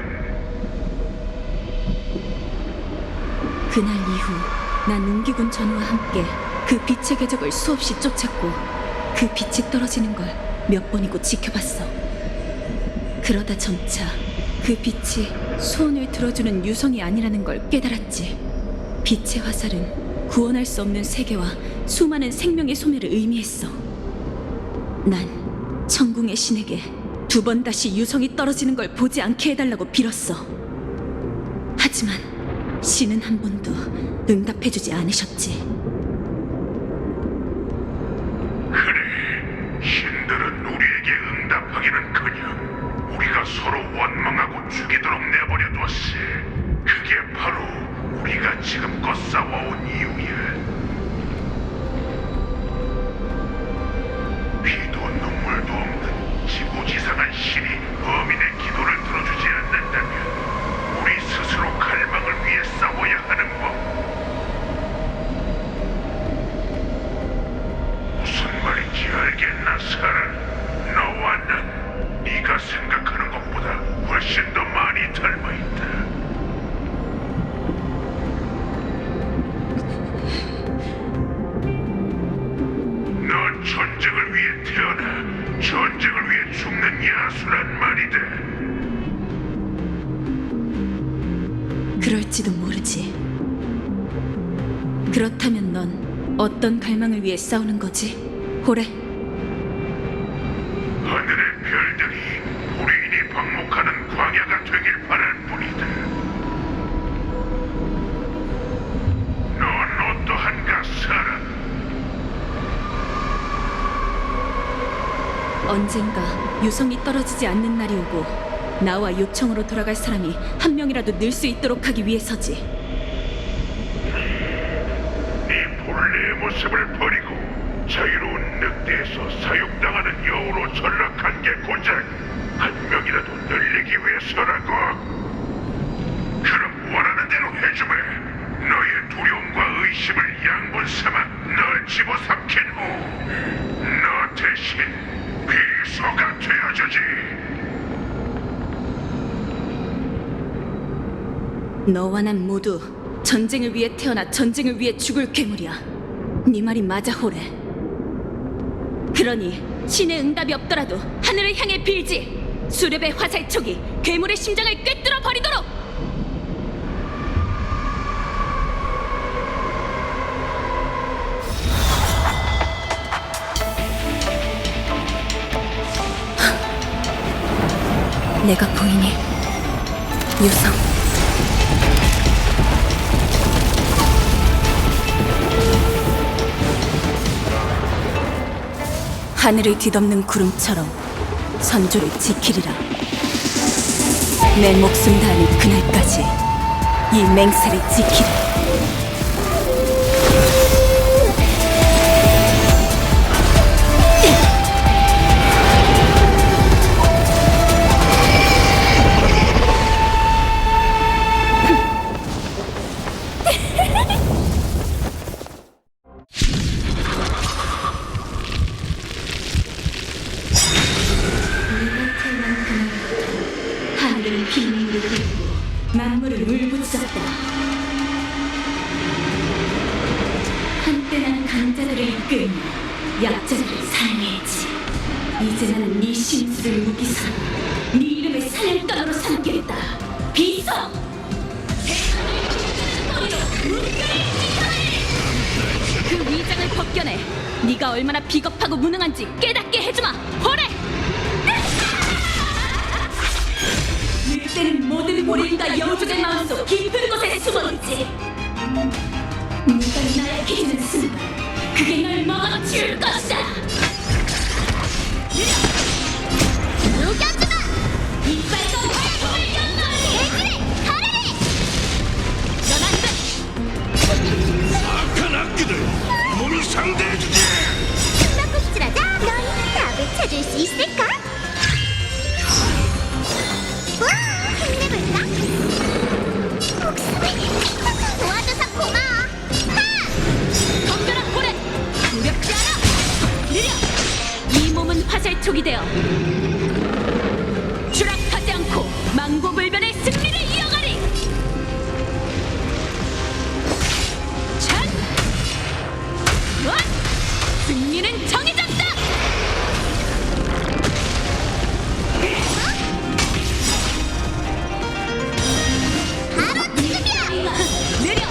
그날 이후 난 운기군 전우와 함께 그 빛의 궤적을 수없이 쫓았고 그 빛이 떨어지는 걸 몇 번이고 지켜봤어. 그러다 점차 그 빛이 소원을 들어주는 유성이 아니라는 걸 깨달았지. 빛의 화살은 구원할 수 없는 세계와 수많은 생명의 소멸을 의미했어. 난 천궁의 신에게 두 번 다시 유성이 떨어지는 걸 보지 않게 해달라고 빌었어. 하지만 신은 한 번도 응답해주지 않으셨지.
신들은 우리에게 응답하기는커녕 우리가 서로 원망하고 죽이도록 내버려뒀어. 그게 바로 우리가 지금껏 싸워온 이유야. 피도 눈물도 없는 지고지상한 신이 범인의 기도를 들어주지 않는다면 우리 스스로 갈망을 위해 싸워야 하는 법. 무슨 말인지 알겠나, 사라? 너와 난 네가 생각하는 것보다 훨씬 더 많이 닮아있다. 넌 전쟁을 위해 태어나 전쟁을 위해 죽는 야수란 말이다.
그럴지도 모르지. 그렇다면 넌 어떤 갈망을 위해 싸우는 거지, 호레?
하늘의 별들이 보리인이 방목하는 광야가 되길 바랄 뿐이다. 넌 어떠한
언젠가 유성이 떨어지지 않는 날이 오고 나와 요청으로 돌아갈 사람이 한 명이라도 늘 수 있도록 하기 위해서지.
네 본래의 모습을 버리고 자유로운 늑대에서 사육당하는 여우로 전락한 게 고작 한 명이라도 늘리기 위해서라고. 그럼 원하는 대로 해주마. 너의 두려움과 의심을 양분 삼아 널 집어삼킨 후 너 대신 비소가 되어주지.
너와 난 모두 전쟁을 위해 태어나 전쟁을 위해 죽을 괴물이야. 네 말이 맞아, 호레. 그러니 신의 응답이 없더라도 하늘을 향해 빌지. 수렵의 화살촉이 괴물의 심장을 꿰뚫어 버리도록. 내가 보이니, 유성. 하늘을 뒤덮는 구름처럼 선조를 지키리라. 내 목숨 다하는 그날까지 이 맹세를 지키리. 하늘은 빗물을 흘리고 만물을 울부짖었다. 한때 난 강자들을 이끌며 약자들을 살해했지. 이제 나는 네 심수를 무기 삼아 네 이름을 사냥감으로 삼겠다. 비성! 그 위장을 벗겨내. 네가 얼마나 비겁하고 무능한지 깨닫게 해주마. 호레! 늑대는 모든 모래인가 여우족의 마음속 깊은 곳에 숨어있지. 네가 나약해지는 순간 그게 널 먹어치울 것이다.
녹여주마!
이빨과 활을
돼지를 가르리!
넌 안 돼!
악한 악기들 몸이 상대해주지.
숨바꼭질하자. 넌 답을 찾을 수 있을까? 와, 힘내볼까? 목숨을 도와줘서 고마워. 하!
덤벼라 호레! 두렵지 않아! 느려! 이 몸은 화살촉이 되어 추락하지 않고 망고불변의 승리를 이어가리! 찬! 원! 승리는 정해졌다!
바로 지금이야!
느려!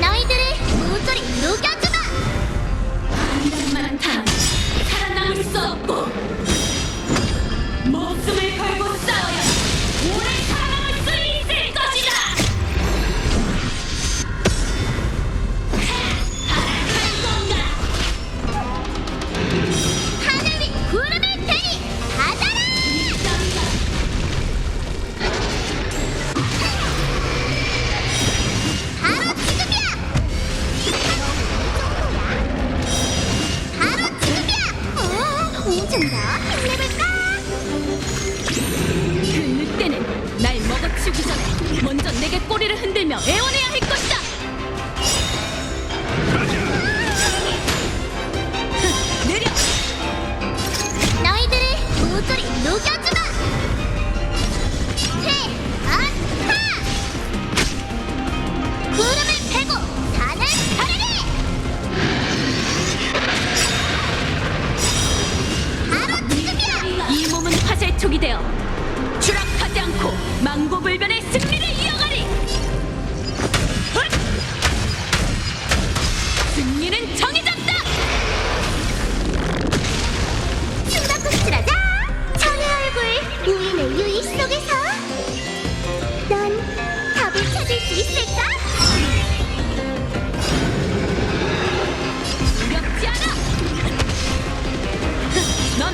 너희들을 모조리 녹여주마!
이것만 탐 살아남을 수 없고 목숨을 걸고 싸워야 오래 살아남을 수 있을 것이다! 할 건가?
하늘 위 구름을 대리! 받아라! 바로 지금이야! 바로 지금이야! 좀 더 힘내볼까?
그 늑대는 날 먹어치우기 전에 먼저 내게 꼬리를 흔들며 애원해야 할 것이다! 느려!
너희들을 모조리 녹여주마! 하! 구름을 패고 산을 가르리! 바로 지금이야!
이 몸은 화살촉이 되어 추락하지 않고 망고불변의 승리를 이어가리! 헛! 승리는 정해졌다!
숨바꼭질하자! 천의 얼굴 우인의 유이 속에서 넌 답을 찾을 수 있을까?
두렵지 않아! 넌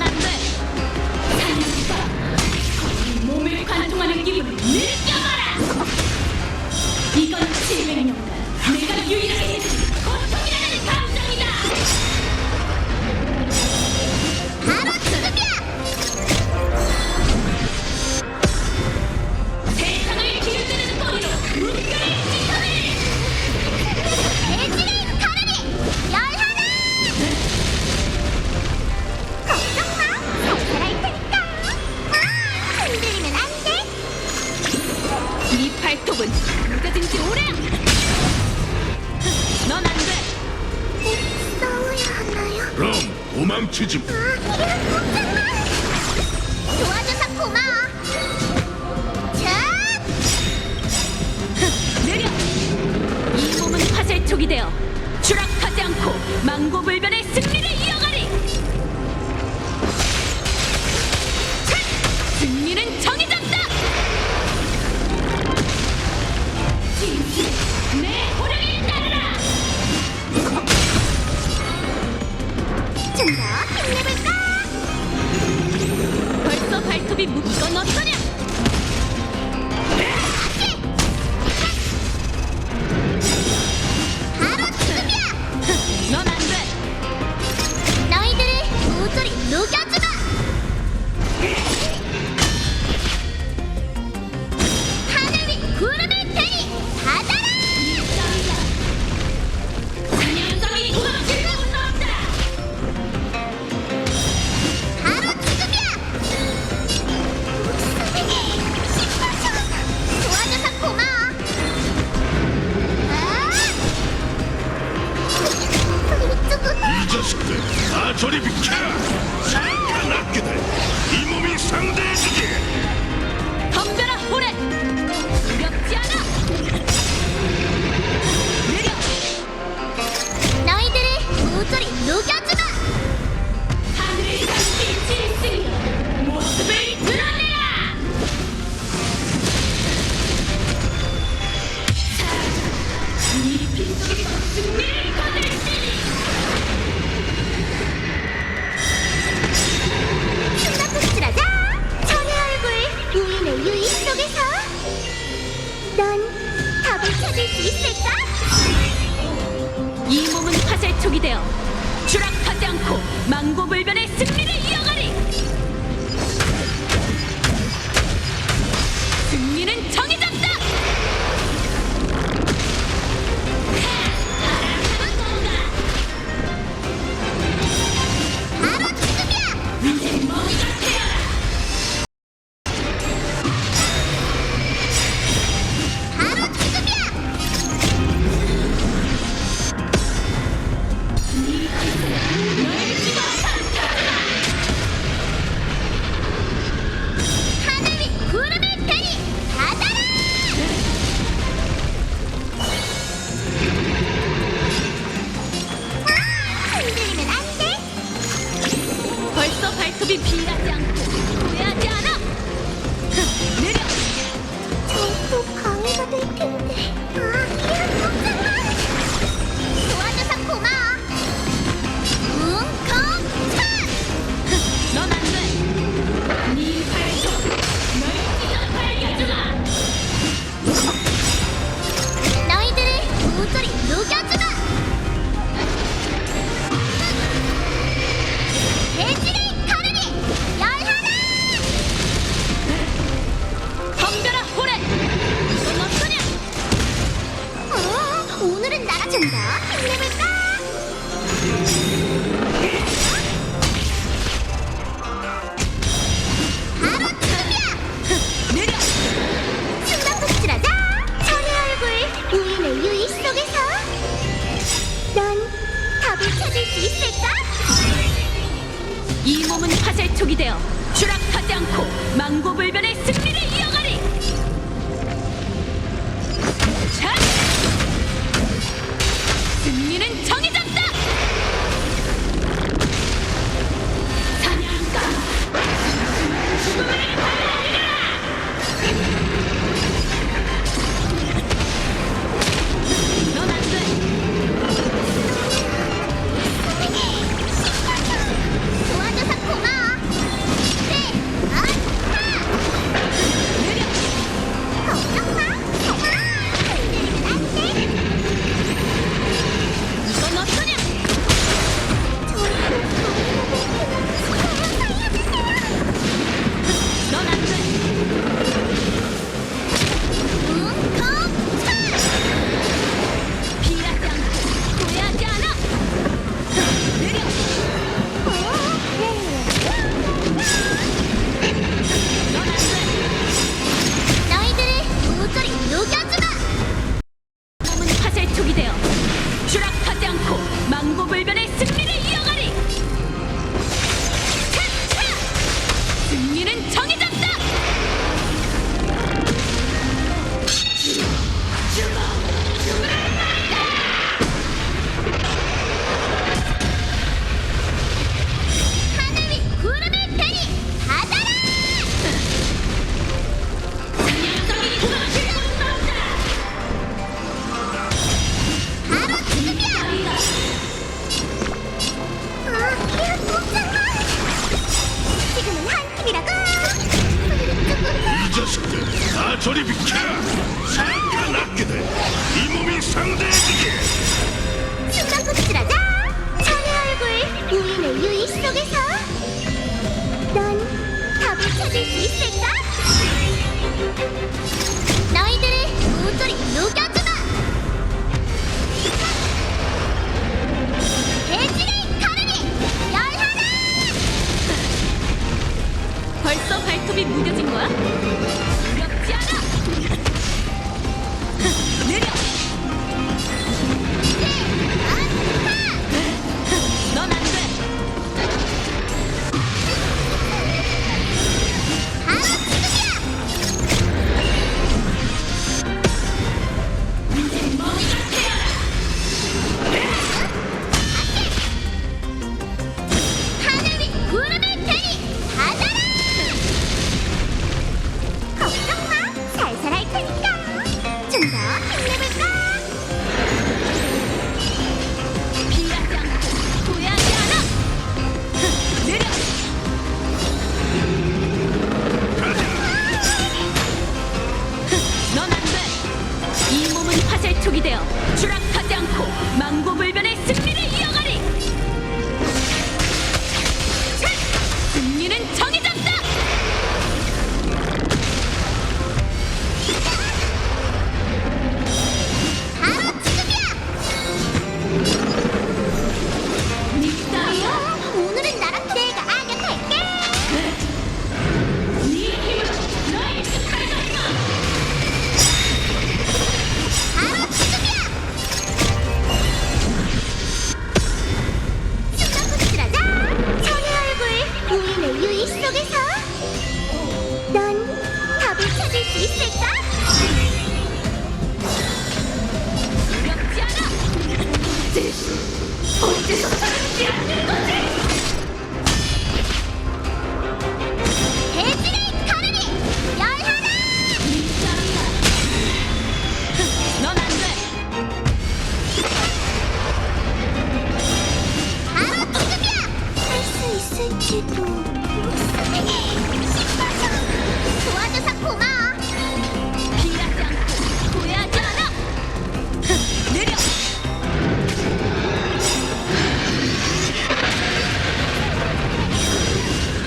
발톱은 무뎌진 지 오래야. 넌 안 돼.
싸워야 하나요?
그럼 도망치지 마.
도와줘서 고마워. 자,
내려. 이 몸은 화살촉이 되어 추락하지 않고 망고불변의 승리를 이어가리. 차! 승리는 정해졌다. 내 호령에 따르라.
좀 더 힘내볼까?
벌써 발톱이 묶건 어떠냐?
바로 지금이야.
넌 안 돼.
너희들을 모조리 녹여주마. 하늘 위 구름을 대니 받아라.
사냥감이 도망칠 수 없다.
바로 지금이야. 도와줘서 고마워.
이 자식들 다 저리 비켜. 사악한 악기들 이 몸이 상대해주지.
덤벼라 호래. 두렵지 않아. 내려.
너희들을 모조리 녹여주마.
하늘을 담긴 질승 모습을 드러내라. 이 빗속에서 승리를 거둘 테니.
숨바꼭질하자. 천의 얼굴 우인의 유익 속에서 넌 답을 찾을 수 있을까?
이 몸은 화살촉이 되어 추락하지 않고 망고불변의 승리를 이어가리. 승리는 정해졌다.
바로 지금이야.
이제 멍이가 되어라.
바로 지금이야. 하늘 위 구름을 대니 받아라. 흔들리면 안 돼.
벌써 발톱이 비하지 않고 후회하지 않아. 내려.
또 방해가 될 텐데. 도와줘서 고마워. 웅콩찬.
넌 안 돼. 네 발톱 널 찢어 발겨주마.
너희들을 모조리 녹여주마. 대지를 가르니 열하나.
덤벼라 호래. 이건 어떠냐?
오늘은 나라 좀 더 힘내볼까? 바로 지금이야.
내려.
숨바꼭질하자. 천의 얼굴 우인의 유익 속에서 넌 답을 찾을 수 있을까?
이 몸은 화살촉이 되어 추락하지 않고 망고불변의 승리를 이어가리. 자! 승리는 정해졌다. 사냥감 죽음을 받아들여라. 넌 안 돼.
도와줘서 고마워. 네,
승리는 정해졌다.
하늘 위 구름의 별이 받아라! 바로 지금이야! 야, 꼼짝마! 지금은 한 팀이라고!
이 자식들 다 저리 비켜! 사악한 납기들 이 몸이 상대해주게!
숨바꼭질하자! 천의 얼굴 우인의 유의 속에서 넌 답을 찾을 수 있을까? 너희들을 모조리 녹여주마! 대지를 가르니 열하나!
벌써 발톱이 무뎌진 거야? 두렵지 않아. 내려. 넌 안 돼.
바로 지금이야! 하늘 위 구름의 별이 받아라! 걱정 마! 살살 할 테니까! 좀 더 힘내볼까?
피하지 않고 후회하지 않아. 내려. 넌 안 돼. 이 몸은 화살촉이 되어 추락하지 않고 망고불변의 승리를 이어가리. 승리는 정해졌다.
바로 지금이야!
닉다이어.
오늘은 나랑 내가 악역할게! 바로 지금이야! 숨바꼭질하자! 천의 얼굴 우인의 유의 속에서 넌 답을 찾을 수 있을까?
두렵지 않아. 어째서 저렇게 하는 거지?
대지를 가르니 열하나!
넌 안 돼.
바로 지금이야! 할 수 있을지도 도와줘서 고마워!
피하지 않고 후회하지 않아. 내려.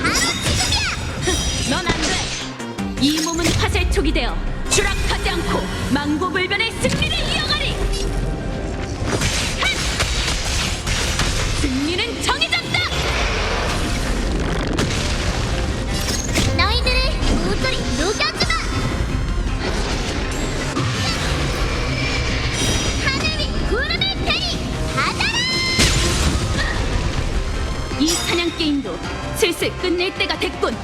바로 지금이야!
넌 안 돼. 이 몸은 화살촉이 되어 추락하지 않고 망고불변의 승리를 이어가리. 핫! 승리는 정해졌다.
너희들을 모조리 녹여주마! 하늘 위 구름의 별이 받아라!
이 사냥 게임도 슬슬 끝낼 때가 됐군.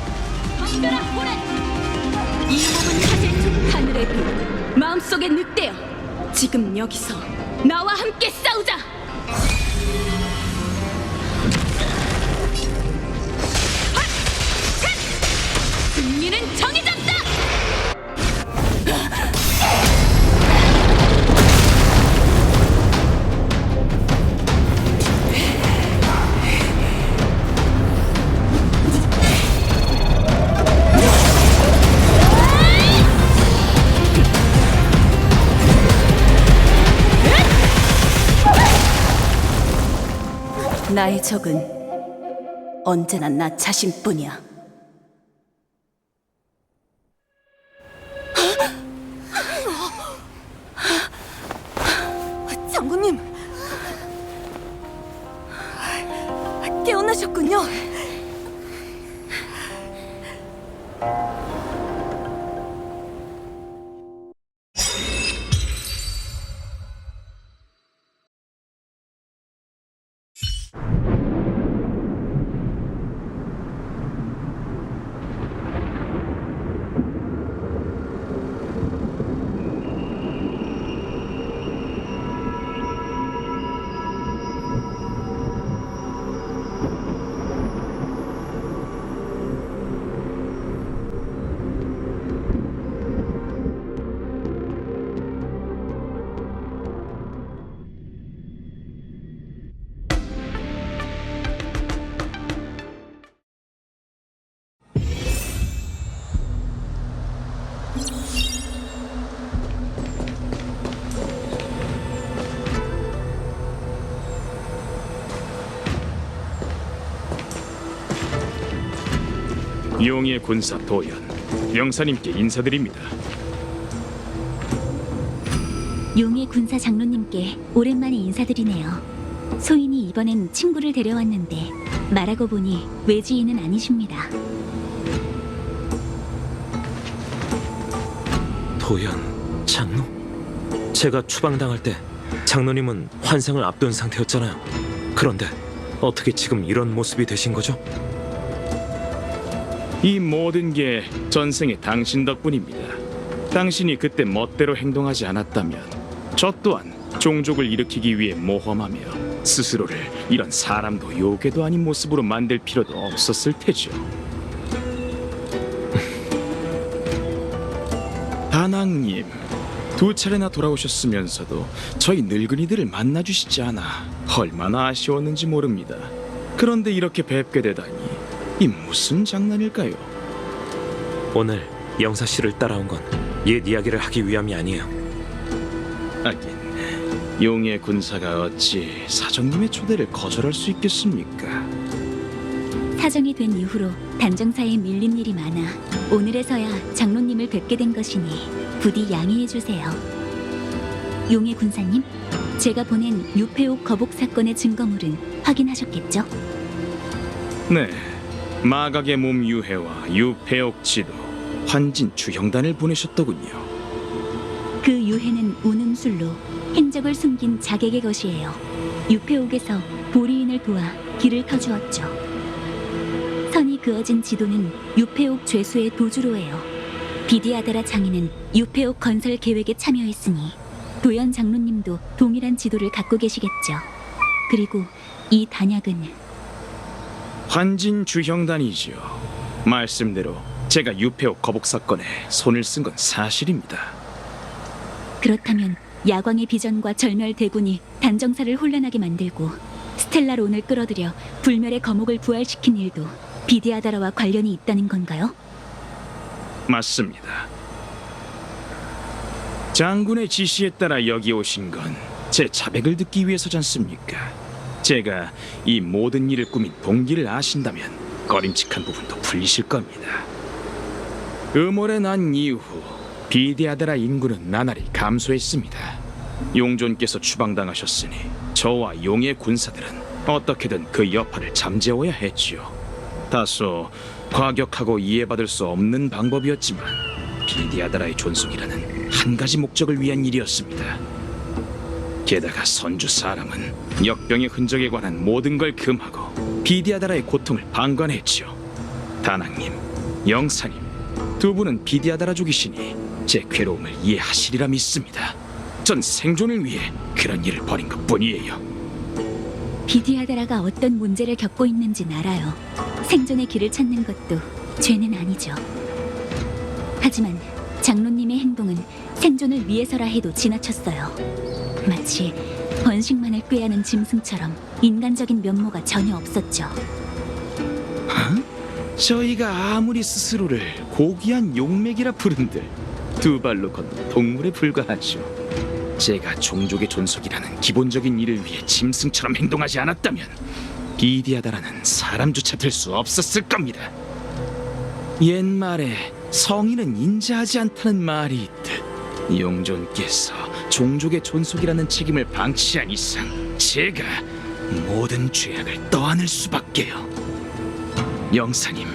덤벼라 호래. 이 몸은 화살촉 하늘의 빛, 마음속에 늑대여. 지금 여기서 나와 함께 싸우자. 핫! 핫! 승리는 정해졌다.
나의 적은 언제나 나 자신뿐이야. 장군님, 깨어나셨군요.
용의 군사 도연, 영사님께 인사드립니다.
용의 군사 장로님께 오랜만에 인사드리네요. 소인이 이번엔 친구를 데려왔는데 말하고 보니 외지인은 아니십니다.
도연 장로? 제가 추방당할 때 장로님은 환상을 앞둔 상태였잖아요. 그런데 어떻게 지금 이런 모습이 되신 거죠?
이 모든 게 전생의 당신 덕분입니다. 당신이 그때 멋대로 행동하지 않았다면 저 또한 종족을 일으키기 위해 모험하며 스스로를 이런 사람도 요괴도 아닌 모습으로 만들 필요도 없었을 테죠. 다낭님, 2차례나 돌아오셨으면서도 저희 늙은이들을 만나주시지 않아 얼마나 아쉬웠는지 모릅니다. 그런데 이렇게 뵙게 되다니 이 무슨 장난일까요?
오늘 영사 씨를 따라온 건 옛 이야기를 하기 위함이 아니에요.
하긴 용의 군사가 어찌 사정님의 초대를 거절할 수 있겠습니까?
사정이 된 이후로 단정사에 밀린 일이 많아 오늘에서야 장로님을 뵙게 된 것이니 부디 양해해 주세요. 용의 군사님, 제가 보낸 유폐옥 거복 사건의 증거물은 확인하셨겠죠?
네, 마각의 몸 유해와 유폐옥 지도, 환진 주형단을 보내셨더군요.
그 유해는 운음술로 행적을 숨긴 자객의 것이에요. 유폐옥에서 보리인을 도와 길을 터주었죠. 선이 그어진 지도는 유폐옥 죄수의 도주로예요. 비디아다라 장인은 유폐옥 건설 계획에 참여했으니 도연 장로님도 동일한 지도를 갖고 계시겠죠. 그리고 이 단약은
환진 주형단이지요. 말씀대로 제가 유폐옥 거복 사건에 손을 쓴 건 사실입니다.
그렇다면 야광의 비전과 절멸 대군이 단정사를 혼란하게 만들고 스텔라론을 끌어들여 불멸의 거목을 부활시킨 일도 비디아다라와 관련이 있다는 건가요?
맞습니다. 장군의 지시에 따라 여기 오신 건 제 자백을 듣기 위해서지 않습니까? 제가 이 모든 일을 꾸민 동기를 아신다면 꺼림칙한 부분도 풀리실 겁니다. 음월에 난 이후 비디아다라 인구는 나날이 감소했습니다. 용존께서 추방당하셨으니 저와 용의 군사들은 어떻게든 그 여파를 잠재워야 했지요. 다소 과격하고 이해받을 수 없는 방법이었지만 비디아다라의 존속이라는 한 가지 목적을 위한 일이었습니다. 게다가 선주 사람은 역병의 흔적에 관한 모든 걸 금하고 비디아다라의 고통을 방관했지요. 다낭님, 영사님, 두 분은 비디아다라족이시니 제 괴로움을 이해하시리라 믿습니다. 전 생존을 위해 그런 일을 벌인 것뿐이에요.
비디아다라가 어떤 문제를 겪고 있는진 알아요. 생존의 길을 찾는 것도 죄는 아니죠. 하지만 장로님의 행동은 생존을 위해서라 해도 지나쳤어요. 마치 번식만을 꾀하는 짐승처럼 인간적인 면모가 전혀 없었죠.
저희가 아무리 스스로를 고귀한 용맥이라 부른들 두 발로 걷는 동물에 불과하죠. 제가 종족의 존속이라는 기본적인 일을 위해 짐승처럼 행동하지 않았다면 비디아다라는 사람조차 될 수 없었을 겁니다. 옛말에 성인은 인자하지 않다는 말이 있듯 용존께서 종족의 존속이라는 책임을 방치한 이상 제가 모든 죄악을 떠안을 수밖에요. 영사님,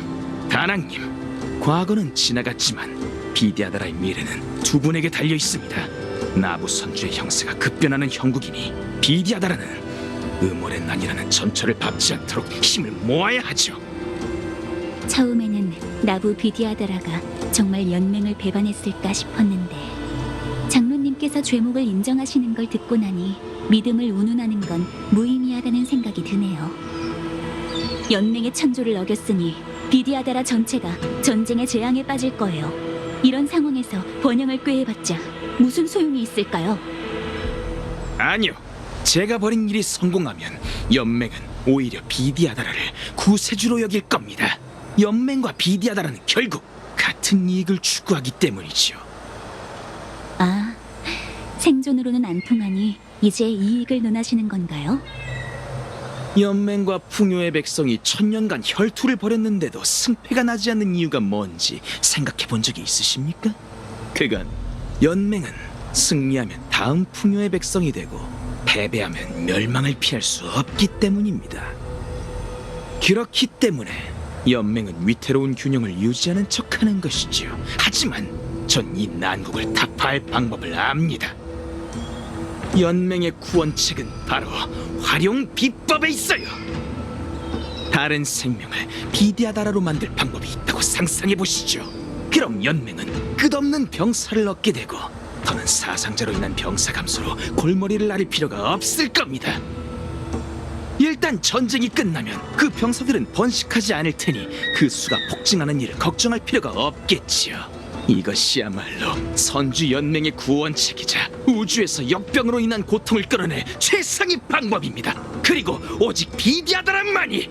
다낭님, 과거는 지나갔지만 비디아다라의 미래는 두 분에게 달려 있습니다. 나부 선주의 형세가 급변하는 형국이니 비디아다라는 음월의 난이라는 전철을 밟지 않도록 힘을 모아야 하죠.
처음에는 나부 비디아다라가 정말 연맹을 배반했을까 싶었는데 장로님께서 죄목을 인정하시는 걸 듣고 나니 믿음을 운운하는 건 무의미하다는 생각이 드네요. 연맹의 천조를 어겼으니 비디아다라 전체가 전쟁의 재앙에 빠질 거예요. 이런 상황에서 번영을 꾀해봤자 무슨 소용이 있을까요?
아니요. 제가 벌인 일이 성공하면 연맹은 오히려 비디아다라를 구세주로 여길 겁니다. 연맹과 비디아다라는 결국 같은 이익을 추구하기 때문이죠.
아, 생존으로는 안 통하니 이제 이익을 논하시는 건가요?
연맹과 풍요의 백성이 천년간 혈투를 벌였는데도 승패가 나지 않는 이유가 뭔지 생각해 본 적이 있으십니까? 그건 연맹은 승리하면 다음 풍요의 백성이 되고 패배하면 멸망을 피할 수 없기 때문입니다. 그렇기 때문에 연맹은 위태로운 균형을 유지하는 척하는 것이지요. 하지만 전 이 난국을 타파할 방법을 압니다. 연맹의 구원책은 바로 활용 비법에 있어요. 다른 생명을 비디아다라로 만들 방법이 있다고 상상해 보시죠. 그럼 연맹은 끝없는 병사를 얻게 되고 더는 사상자로 인한 병사 감소로 골머리를 앓을 필요가 없을 겁니다. 일단 전쟁이 끝나면 그 병사들은 번식하지 않을 테니 그 수가 폭증하는 일을 걱정할 필요가 없겠지요. 이것이야말로 선주 연맹의 구원책이자 우주에서 역병으로 인한 고통을 끌어낼 최상의 방법입니다. 그리고 오직 비디아다라만이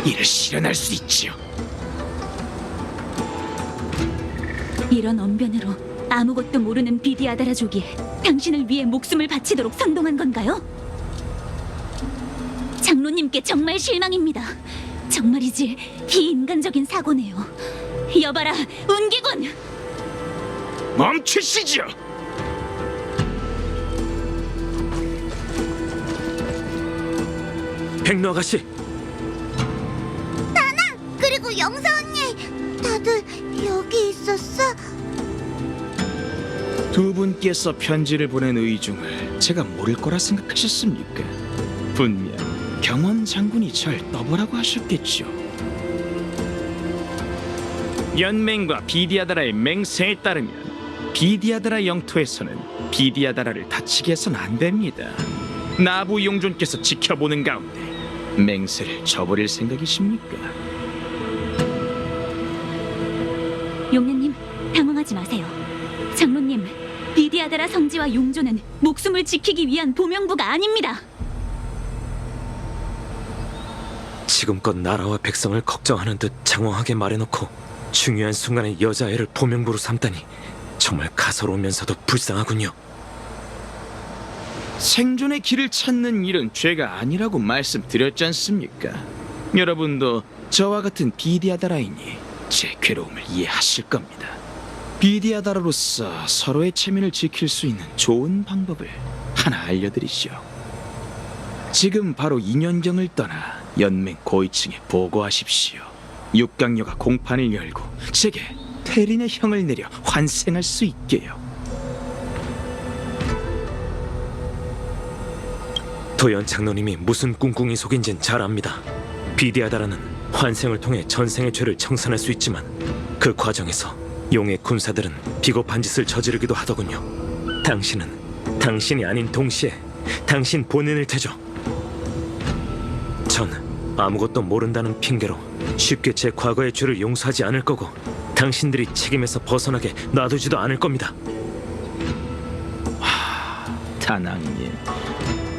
이를 실현할 수 있지요.
이런 언변으로 아무것도 모르는 비디아다라족이 당신을 위해 목숨을 바치도록 선동한 건가요? 장로님께 정말 실망입니다. 정말이지 비인간적인 사고네요. 여봐라, 운기군!
멈추시죠!
백로 아가씨,
그리고 영사 언니, 다들 여기 있었어?
두 분께서 편지를 보낸 의중을 제가 모를 거라 생각하셨습니까? 분명 경원 장군이 절 떠보라고 하셨겠죠. 연맹과 비디아다라의 맹세에 따르면 비디아다라 영토에서는 비디아다라를 다치게 해서는 안 됩니다. 나부 용존께서 지켜보는 가운데 맹세를 저버릴 생각이십니까?
용녀님, 당황하지 마세요. 장로님, 비디아다라 성지와 용조는 목숨을 지키기 위한 보명부가 아닙니다.
지금껏 나라와 백성을 걱정하는 듯 장황하게 말해놓고 중요한 순간에 여자애를 보명부로 삼다니 정말 가소로우면서도 불쌍하군요.
생존의 길을 찾는 일은 죄가 아니라고 말씀드렸지 않습니까? 여러분도 저와 같은 비디아다라이니 제 괴로움을 이해하실 겁니다. 비디아다라로서 서로의 체면을 지킬 수 있는 좋은 방법을 하나 알려드리죠. 지금 바로 인연경을 떠나 연맹 고위층에 보고하십시오. 육강녀가 공판을 열고 제게 테린의 형을 내려 환생할 수 있게요.
도연 장로님이 무슨 꿍꿍이 속인진 잘 압니다. 비디아다라는 환생을 통해 전생의 죄를 청산할 수 있지만 그 과정에서 용의 군사들은 비겁한 짓을 저지르기도 하더군요. 당신은 당신이 아닌 동시에 당신 본인일 테죠. 전 아무것도 모른다는 핑계로 쉽게 제 과거의 죄를 용서하지 않을 거고 당신들이 책임에서 벗어나게 놔두지도 않을 겁니다.
다낭님,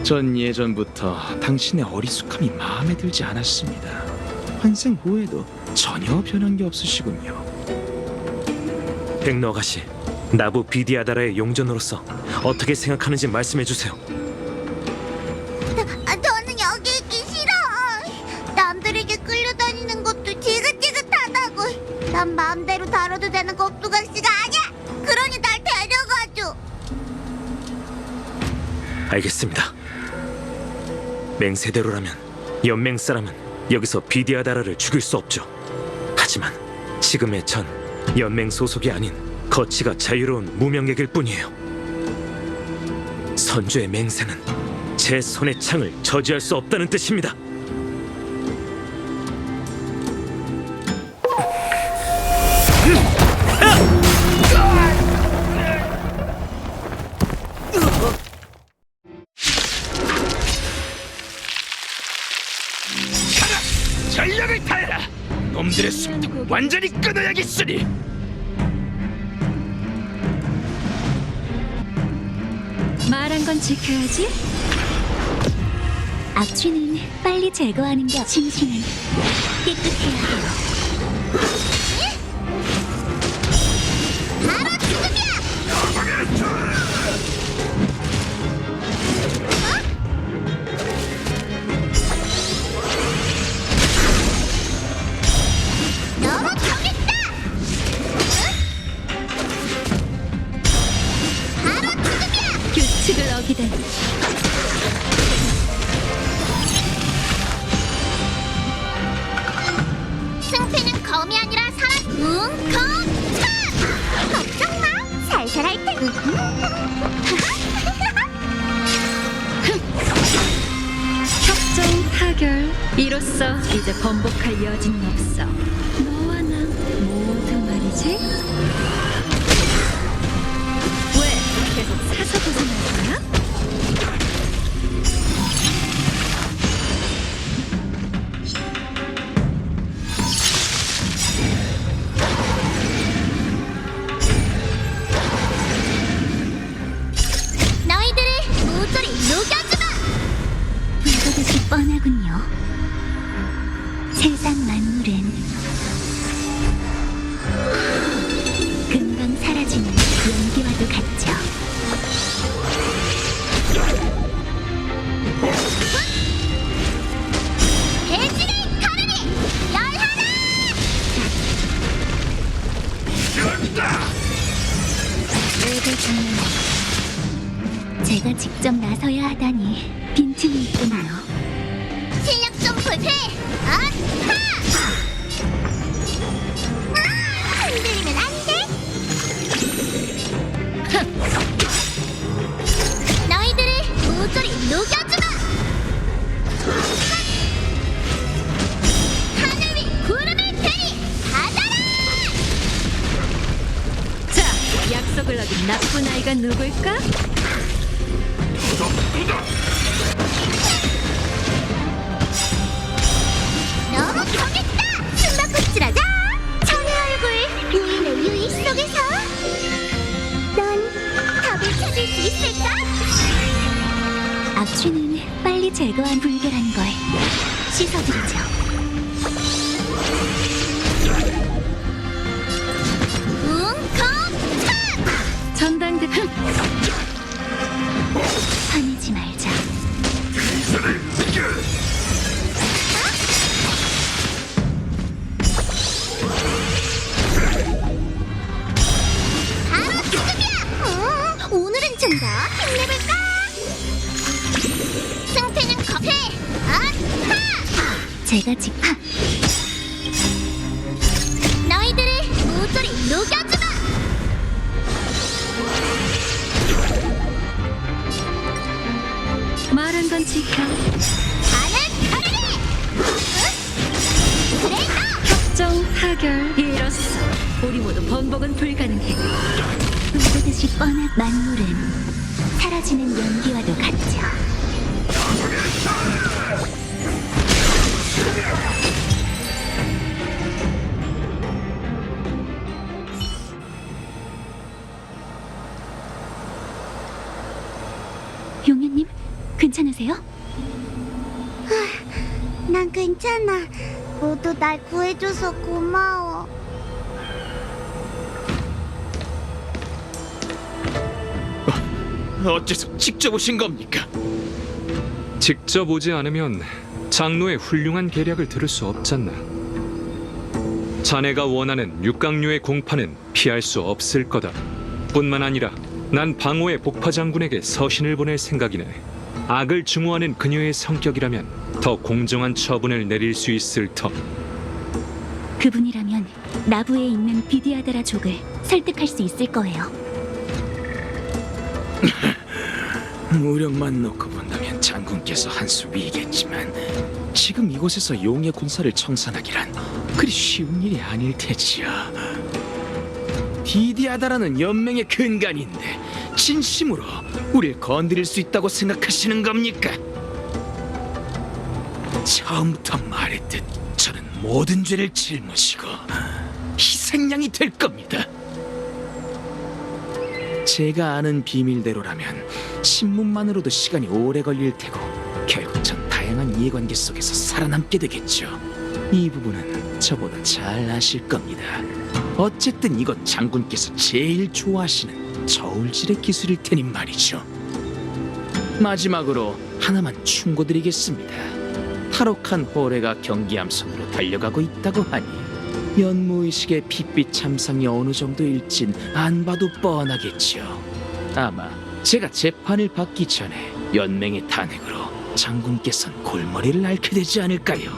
전 예전부터 당신의 어리숙함이 마음에 들지 않았습니다. 환생 후에도 전혀 변한 게 없으시군요.
백로 아가씨, 나부 비디아다라의 용전으로서 어떻게 생각하는지 말씀해 주세요.
저는 여기 있기 싫어. 남들에게 끌려다니는 것도 지긋지긋하다고. 난 마음대로 다뤄도 되는 꼭두각시가 아니야. 그러니 날 데려가줘.
알겠습니다. 맹세대로라면 연맹 사람은 여기서 비디아다라를 죽일 수 없죠. 하지만 지금의 전 연맹 소속이 아닌 거치가 자유로운 무명객일 뿐이에요. 선주의 맹세는 제 손의 창을 저지할 수 없다는 뜻입니다.
전력을 다해라! 놈들의 숨통을 완전히 끊어야겠으니!
말한 건 지켜야지. 악취는 빨리 제거하는 게 진심은 깨끗해야 해요.
바로 지금이야.
협정 타결. 이로써 이제 번복할 여지는 없어. 너와 나 모두 말이지. 왜 계속 사서 고생할 거야?
너희들을 모조리 녹여주마! 불보듯이 뻔하군요. 세상 만물은 금방 사라지는 연기와도 같죠. 대지를 가르니 열하라! 애들 장난. 제가 직접 나서야 하다니 빈틈이 있군요. 실력 좀 보세! 아하! 흔들리면 안 돼! 너희들을 모조리 녹여주마! 하늘 위 구름을 대리 받아라!
자, 약속을 어긴 나쁜 아이가 누굴까?
너무 강했다! 숨바꼭질하자! 천의 얼굴 유인의 유익 속에서 넌 답을 찾을 수 있을까? 악취는 빨리 제거한 불결한 걸 씻어드리죠. 웅콩!
전당대
화내지 말자. 바로 지금이야! 오늘은 좀 더 힘내볼까? 승패는 커피! 아하! 제가 직파! 너희들을 모조리 녹여주마!
말한 건 지켜.
하늘 가르니! 그래 너!
협정 타결. 이로써 우리 모두 번복은 불가능해.
불보듯이 뻔한 만물은 사라지는 연기와도 같죠. 용현님, 괜찮으세요? 난 괜찮아. 모두 날 구해줘서 고마워.
어째서 직접 오신 겁니까?
직접 오지 않으면 장로의 훌륭한 계략을 들을 수 없잖아. 자네가 원하는 육각류의 공판은 피할 수 없을 거다. 뿐만 아니라 난 방호의 복파 장군에게 서신을 보낼 생각이네. 악을 증오하는 그녀의 성격이라면 더 공정한 처분을 내릴 수 있을 터.
그분이라면 나부에 있는 비디아다라 족을 설득할 수 있을 거예요.
무력만 놓고 본다면 장군께서 한 수 위겠지만 지금 이곳에서 용의 군사를 청산하기란 그리 쉬운 일이 아닐 테지요. 디디아다라는 연맹의 근간인데 진심으로 우릴 건드릴 수 있다고 생각하시는 겁니까? 처음부터 말했듯 저는 모든 죄를 짊어지고 희생양이 될 겁니다. 제가 아는 비밀대로라면 신문만으로도 시간이 오래 걸릴 테고 결국 전 다양한 이해관계 속에서 살아남게 되겠죠. 이 부분은 저보다 잘 아실 겁니다. 어쨌든 이건 장군께서 제일 좋아하시는 저울질의 기술일 테니 말이죠. 마지막으로 하나만 충고드리겠습니다. 탈옥한 호레가 경기함선으로 달려가고 있다고 하니 연무의식의 핏빛 참상이 어느 정도일진 안 봐도 뻔하겠죠. 아마 제가 재판을 받기 전에 연맹의 탄핵으로 장군께서는 골머리를 앓게 되지 않을까요?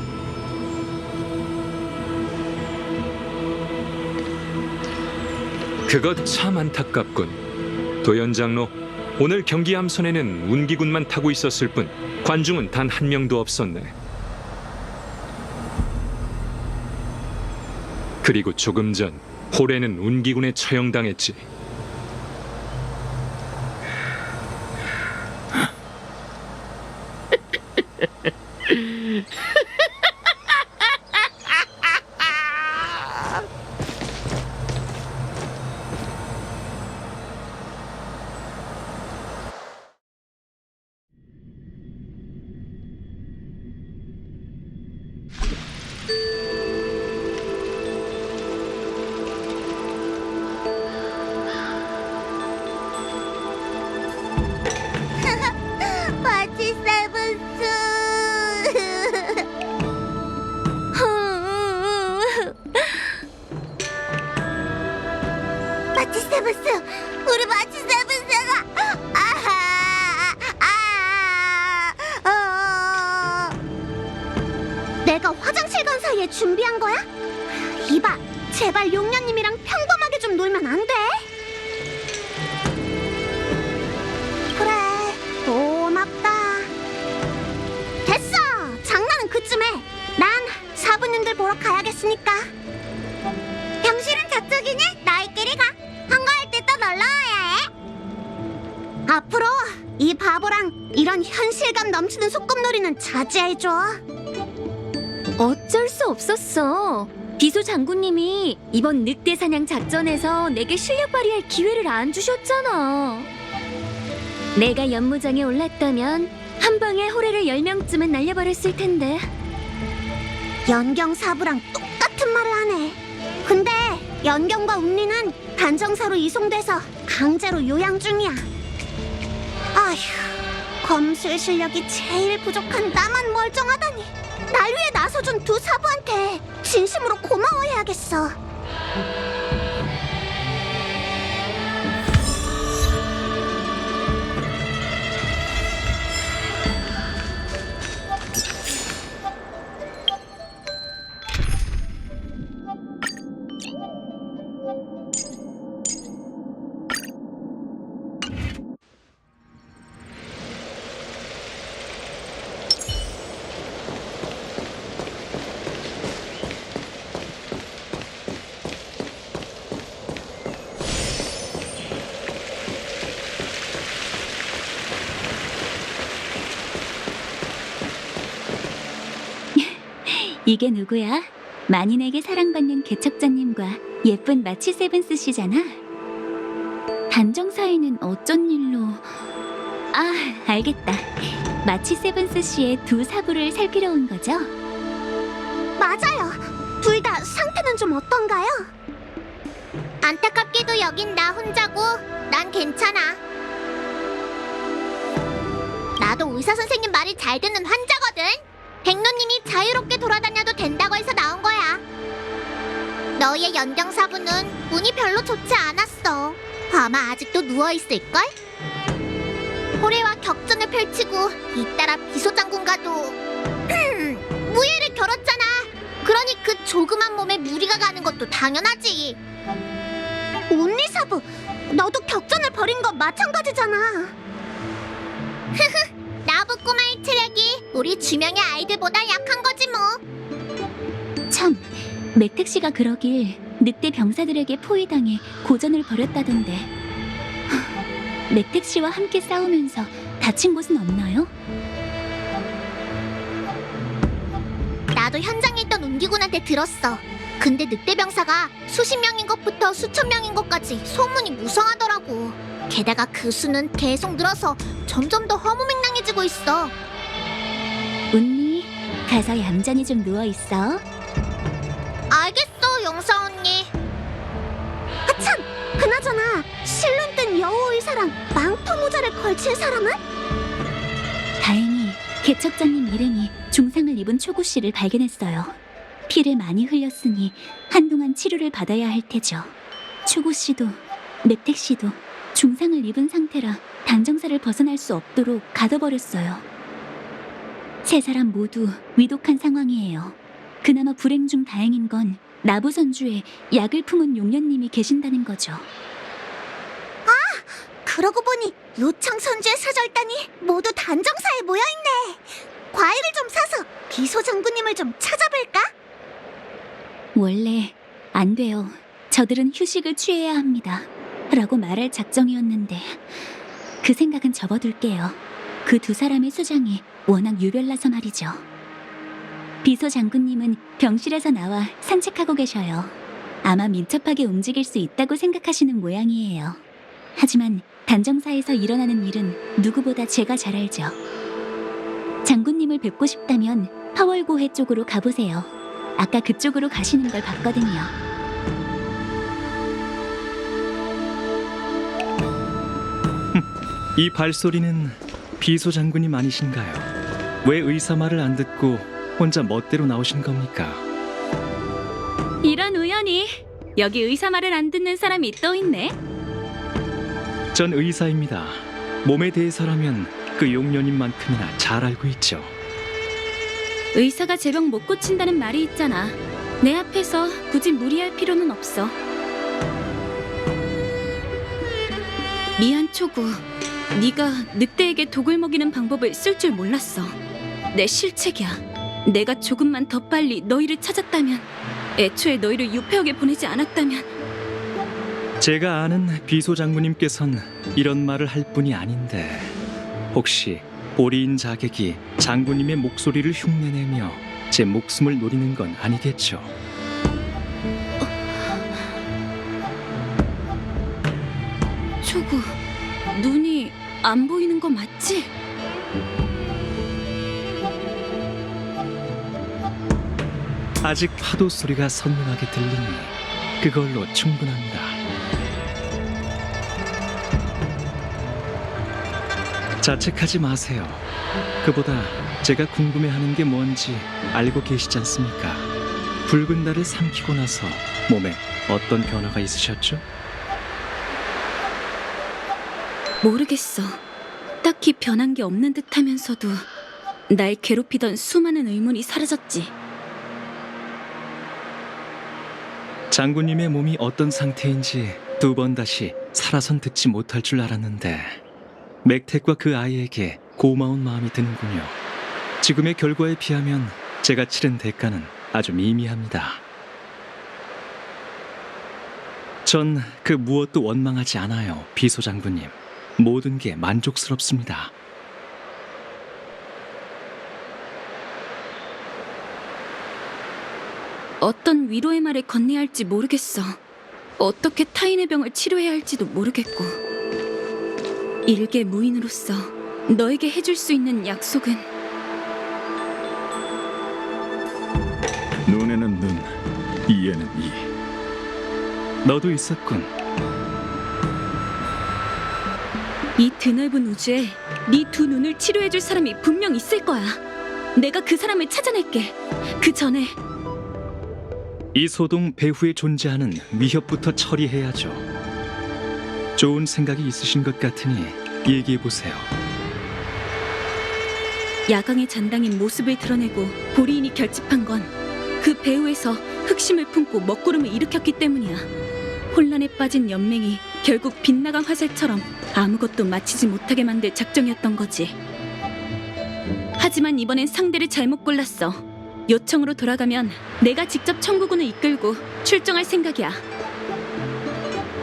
그것 참 안타깝군. 도연 장로, 오늘 경기 함선에는 운기군만 타고 있었을 뿐 관중은 단 한 명도 없었네. 그리고 조금 전 호래는 운기군에 처형당했지.
마치 세븐스. 마치 세븐스, 우리 마치 세븐스가 내가 화장실 간 사이에 준비한 거야? 이봐, 제발 용녀님이랑 평범하게 좀 놀면 안 돼? 그래, 고맙다. 됐어! 장난은 그쯤 해. 난 사부님들 보러 가야겠으니까. 병실은 저쪽이니? 너희끼리 가. 한가할 때 또 놀러와야 해. 앞으로 이 바보랑 이런 현실감 넘치는 소꿉놀이는 자제해줘.
어쩔 수 없었어. 비소 장군님이 이번 늑대 사냥 작전에서 내게 실력 발휘할 기회를 안 주셨잖아. 내가 연무장에 올랐다면 한 방에 호래를 10명쯤은 날려버렸을 텐데.
연경사부랑 똑같은 말을 하네. 근데 연경과 운리는 단정사로 이송돼서 강제로 요양 중이야. 아휴, 검술 실력이 제일 부족한 나만 멀쩡하다니. 날 위해 나서준 두 사부한테 진심으로 고마워해야겠어.
이게 누구야? 만인에게 사랑받는 개척자님과 예쁜 마치 세븐스 씨잖아. 단정 사이는 어쩐 일로... 아, 알겠다. 마치 세븐스 씨의 두 사부를 살피러 온 거죠?
맞아요. 둘 다 상태는 좀 어떤가요? 안타깝게도 여긴 나 혼자고 난 괜찮아. 나도 의사 선생님 말이 잘 듣는 환자거든. 백로님이 자유롭게 돌아다녀도 된다고 해서 나온 거야. 너의 연경사부는 운이 별로 좋지 않았어. 아마 아직도 누워있을걸? 호래와 격전을 펼치고 잇따라 비소장군과도 무예를 겨뤘잖아. 그러니 그 조그만 몸에 무리가 가는 것도 당연하지. 운리사부, 너도 격전을 벌인 거 마찬가지잖아. 나부 꼬마의 체력이 우리 주명의 아이들보다 약한 거지 뭐.
참, 맥택 씨가 그러길 늑대 병사들에게 포위당해 고전을 벌였다던데. 맥택 씨와 함께 싸우면서 다친 곳은 없나요?
나도 현장에 있던 운기군한테 들었어. 근데 늑대 병사가 수십 명인 것부터 수천 명인 것까지 소문이 무성하더라고. 게다가 그 수는 계속 늘어서 점점 더 허무맹랑해지고 있어.
운니, 가서 얌전히 좀 누워있어.
알겠어, 영사 언니. 아참! 그나저나 실눈 뜬 여우 의사랑 망토 모자를 걸친 사람은?
다행히 개척자님 일행이 중상을 입은 초구 씨를 발견했어요. 피를 많이 흘렸으니 한동안 치료를 받아야 할 테죠. 초구 씨도 맥택 씨도 중상을 입은 상태라 단정사를 벗어날 수 없도록 가둬버렸어요. 세 사람 모두 위독한 상황이에요. 그나마 불행 중 다행인 건 나부선주에 약을 품은 용녀님이 계신다는 거죠.
그 그러고 보니 요청 선주의 사절단이 모두 단정사에 모여있네. 과일을 좀 사서 비소 장군님을 좀 찾아볼까?
원래 안 돼요. 저들은 휴식을 취해야 합니다. 라고 말할 작정이었는데 그 생각은 접어둘게요. 그 두 사람의 수장이 워낙 유별나서 말이죠. 비소 장군님은 병실에서 나와 산책하고 계셔요. 아마 민첩하게 움직일 수 있다고 생각하시는 모양이에요. 하지만 단정사에서 일어나는 일은 누구보다 제가 잘 알죠. 장군님을 뵙고 싶다면 파월고해 쪽으로 가보세요. 아까 그쪽으로 가시는 걸 봤거든요.
이 발소리는 비소 장군님 아니신가요? 왜 의사 말을 안 듣고 혼자 멋대로 나오신 겁니까?
이런 우연이. 여기 의사 말을 안 듣는 사람이 또 있네.
전 의사입니다. 몸에 대해서라면 그 용녀님만큼이나 잘 알고 있죠.
의사가 제 병 못 고친다는 말이 있잖아. 내 앞에서 굳이 무리할 필요는 없어. 미안 초구. 네가 늑대에게 독을 먹이는 방법을 쓸 줄 몰랐어. 내 실책이야. 내가 조금만 더 빨리 너희를 찾았다면, 애초에 너희를 유폐옥에 보내지 않았다면.
제가 아는 비소 장군님께선 이런 말을 할 뿐이 아닌데 혹시 보리인 자객이 장군님의 목소리를 흉내내며 제 목숨을 노리는 건 아니겠죠?
초구, 눈이 안 보이는 거 맞지?
아직 파도 소리가 선명하게 들리니 그걸로 충분합니다. 자책하지 마세요. 그보다 제가 궁금해하는 게 뭔지 알고 계시지 않습니까? 붉은 달을 삼키고 나서 몸에 어떤 변화가 있으셨죠?
모르겠어. 딱히 변한 게 없는 듯 하면서도 날 괴롭히던 수많은 의문이 사라졌지.
장군님의 몸이 어떤 상태인지 두 번 다시 살아선 듣지 못할 줄 알았는데 맥택과 그 아이에게 고마운 마음이 드는군요. 지금의 결과에 비하면 제가 치른 대가는 아주 미미합니다. 전 그 무엇도 원망하지 않아요, 비소 장군님. 모든 게 만족스럽습니다.
어떤 위로의 말을 건네야 할지 모르겠어. 어떻게 타인의 병을 치료해야 할지도 모르겠고. 일개 무인으로서 너에게 해줄 수 있는 약속은
눈에는 눈, 이에는 이.
너도 있었군.
이 드넓은 우주에 네 두 눈을 치료해줄 사람이 분명 있을 거야. 내가 그 사람을 찾아낼게. 그 전에
이 소동 배후에 존재하는 위협부터 처리해야죠. 좋은 생각이 있으신 것 같으니 얘기해보세요.
야광의 잔당인 모습을 드러내고 보리인이 결집한 건 그 배후에서 흑심을 품고 먹구름을 일으켰기 때문이야. 혼란에 빠진 연맹이 결국 빗나간 화살처럼 아무것도 마치지 못하게 만들 작정이었던 거지. 하지만 이번엔 상대를 잘못 골랐어. 요청으로 돌아가면 내가 직접 청구군을 이끌고 출정할 생각이야.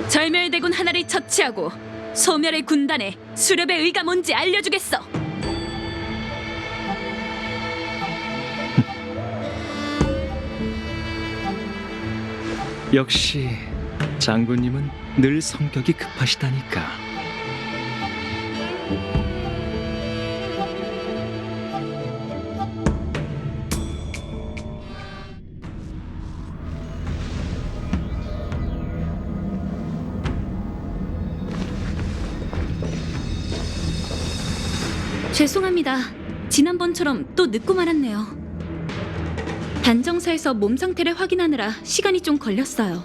절멸대군 하나를 처치하고 소멸의 군단에 수렵의 의가 뭔지 알려주겠어.
역시 장군님은 늘 성격이 급하시다니까.
죄송합니다. 지난번처럼 또 늦고 말았네요. 단정사에서 몸 상태를 확인하느라 시간이 좀 걸렸어요.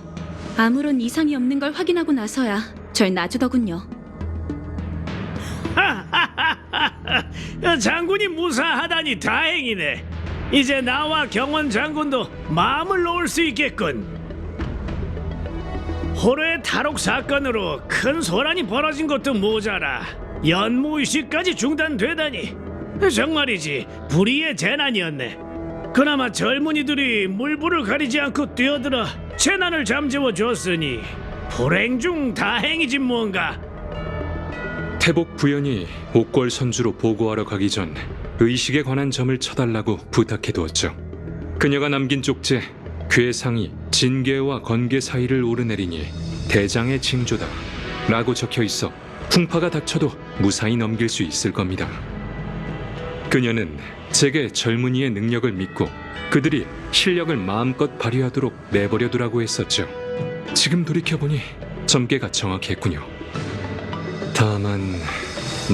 아무런 이상이 없는 걸 확인하고 나서야 절 놔주더군요.
장군이 무사하다니 다행이네. 이제 나와 경원 장군도 마음을 놓을 수 있겠군. 호로의 탈옥 사건으로 큰 소란이 벌어진 것도 모자라 연무의식까지 중단되다니 정말이지 불의의 재난이었네. 그나마 젊은이들이 물불을 가리지 않고 뛰어들어 재난을 잠재워 줬으니 불행 중 다행이지 뭔가.
태복 부연이 옥궐 선주로 보고하러 가기 전 의식에 관한 점을 쳐달라고 부탁해두었죠. 그녀가 남긴 쪽지에 괴상이 진계와 건계 사이를 오르내리니 대장의 징조다 라고 적혀있어 풍파가 닥쳐도 무사히 넘길 수 있을 겁니다. 그녀는 제게 젊은이의 능력을 믿고 그들이 실력을 마음껏 발휘하도록 내버려두라고 했었죠. 지금 돌이켜보니 점괘가 정확했군요. 다만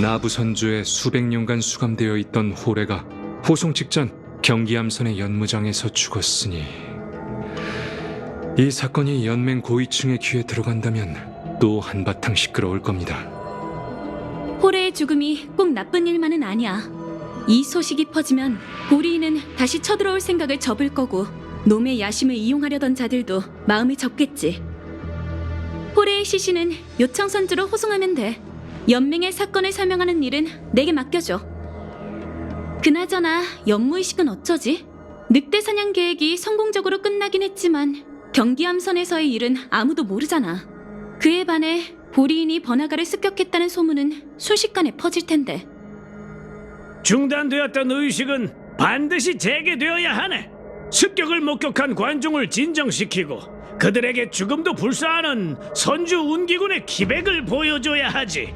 나부 선주에 수백 년간 수감되어 있던 호래가 호송 직전 경기암선의 연무장에서 죽었으니 이 사건이 연맹 고위층의 귀에 들어간다면 또 한바탕 시끄러울 겁니다.
호래의 죽음이 꼭 나쁜 일만은 아니야. 이 소식이 퍼지면 보리인은 다시 쳐들어올 생각을 접을 거고 놈의 야심을 이용하려던 자들도 마음이 접겠지. 호래의 시신은 요청 선주로 호송하면 돼. 연맹의 사건을 설명하는 일은 내게 맡겨줘. 그나저나 연무의식은 어쩌지? 늑대 사냥 계획이 성공적으로 끝나긴 했지만 경기암선에서의 일은 아무도 모르잖아. 그에 반해 보리인이 번화가를 습격했다는 소문은 순식간에 퍼질 텐데.
중단되었던 의식은 반드시 재개되어야 하네. 습격을 목격한 관중을 진정시키고 그들에게 죽음도 불사하는 선주 운기군의 기백을 보여줘야 하지.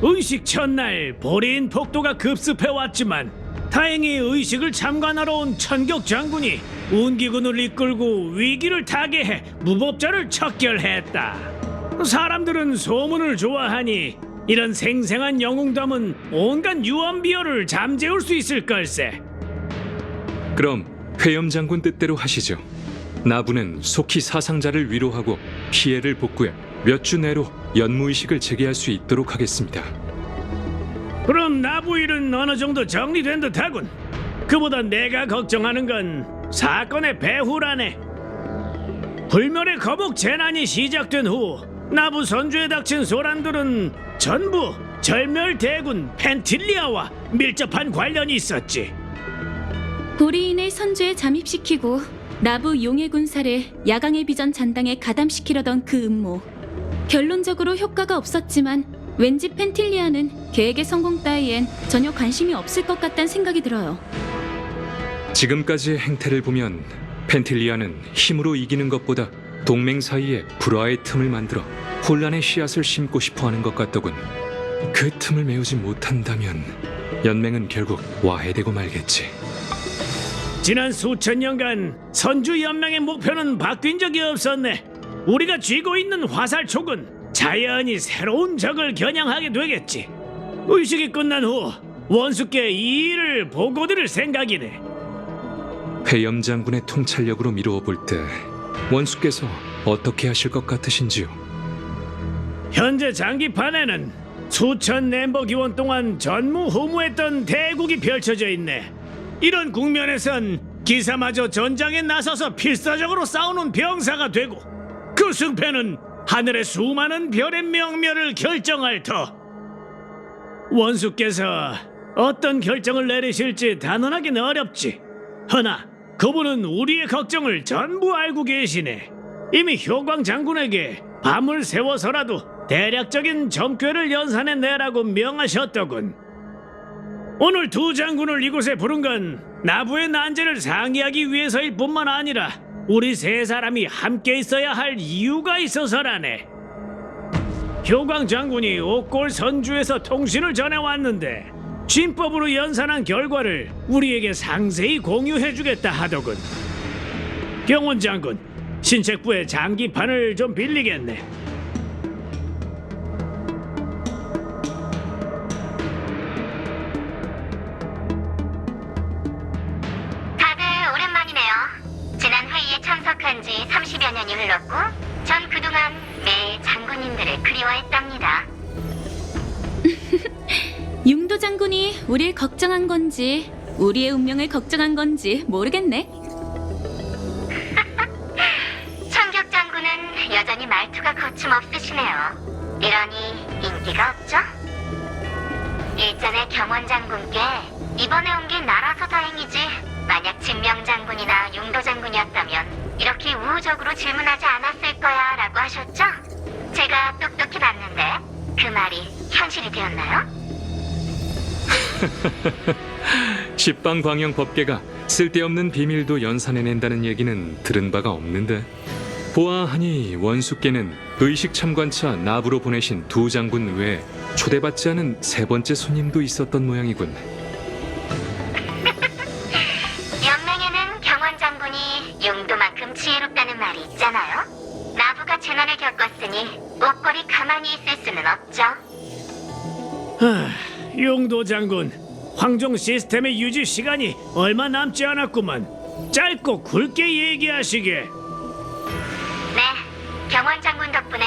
의식 첫날 보리인 폭도가 급습해왔지만 다행히 의식을 참관하러 온 천격 장군이 운기군을 이끌고 위기를 타개해 무법자를 척결했다. 사람들은 소문을 좋아하니 이런 생생한 영웅담은 온갖 유언비어를 잠재울 수 있을 걸세.
그럼 회염 장군 뜻대로 하시죠. 나부는 속히 사상자를 위로하고 피해를 복구해 몇 주 내로 연무의식을 재개할 수 있도록 하겠습니다.
그럼 나부 일은 어느 정도 정리된 듯하군. 그보다 내가 걱정하는 건 사건의 배후라네. 불멸의 거북 재난이 시작된 후 나부 선주에 닥친 소란들은 전부 절멸대군 펜틸리아와 밀접한 관련이 있었지.
보리인을 선주에 잠입시키고 나부 용의 군사를 야광의 비전 잔당에 가담시키려던 그 음모. 결론적으로 효과가 없었지만 왠지 펜틸리아는 계획의 성공 따위엔 전혀 관심이 없을 것 같다는 생각이 들어요.
지금까지의 행태를 보면 펜틸리아는 힘으로 이기는 것보다 동맹 사이에 불화의 틈을 만들어 혼란의 씨앗을 심고 싶어하는 것 같더군. 그 틈을 메우지 못한다면 연맹은 결국 와해되고 말겠지.
지난 수천 년간 선주 연맹의 목표는 바뀐 적이 없었네. 우리가 쥐고 있는 화살촉은 자연히 새로운 적을 겨냥하게 되겠지. 의식이 끝난 후 원수께 이 일을 보고드릴 생각이네.
회염 장군의 통찰력으로 미루어 볼 때 원수께서 어떻게 하실 것 같으신지요?
현재 장기판에는 수천 멤버 기원 동안 전무후무했던 대국이 펼쳐져 있네. 이런 국면에선 기사마저 전장에 나서서 필사적으로 싸우는 병사가 되고 그 승패는 하늘의 수많은 별의 명멸을 결정할 터. 원수께서 어떤 결정을 내리실지 단언하기는 어렵지. 허나 그분은 우리의 걱정을 전부 알고 계시네. 이미 효광 장군에게 밤을 새워서라도 대략적인 점괘를 연산해내라고 명하셨더군. 오늘 두 장군을 이곳에 부른 건 나부의 난제를 상의하기 위해서일 뿐만 아니라 우리 세 사람이 함께 있어야 할 이유가 있어서라네. 효광 장군이 옥골 선주에서 통신을 전해왔는데 진법으로 연산한 결과를 우리에게 상세히 공유해주겠다 하더군. 경원 장군, 신책부의 장기판을 좀 빌리겠네.
다들 오랜만이네요. 지난 회의에 참석한 지 30여 년이 흘렀고 전 그동안 매일 장군님들을 그리워했답니다.
융도 장군이 우릴 걱정한 건지 우리의 운명을 걱정한 건지 모르겠네.
천격 장군은 여전히 거침없으시네요. 이러니 인기가 없죠? 일전에 경원 장군께 이번에 온 게 나라서 다행이지 만약 진명 장군이나 융도 장군이었다면 이렇게 우호적으로 질문하지 않았을 거야 라고 하셨죠? 제가 똑똑히 봤는데 그 말이 현실이 되었나요?
십방광영 법계가 쓸데없는 비밀도 연산해낸다는 얘기는 들은 바가 없는데 보아하니 원숙계는 의식 참관차 나부로 보내신 두 장군 외에 초대받지 않은 세 번째 손님도 있었던 모양이군.
연맹에는 경원 장군이 용도만큼 지혜롭다는 말이 있잖아요. 나부가 재난을 겪었으니 옷걸이 가만히 있을 수는 없죠.
용도 장군, 황종 시스템의 유지 시간이 얼마 남지 않았구만. 짧고 굵게 얘기하시게.
네, 경원 장군 덕분에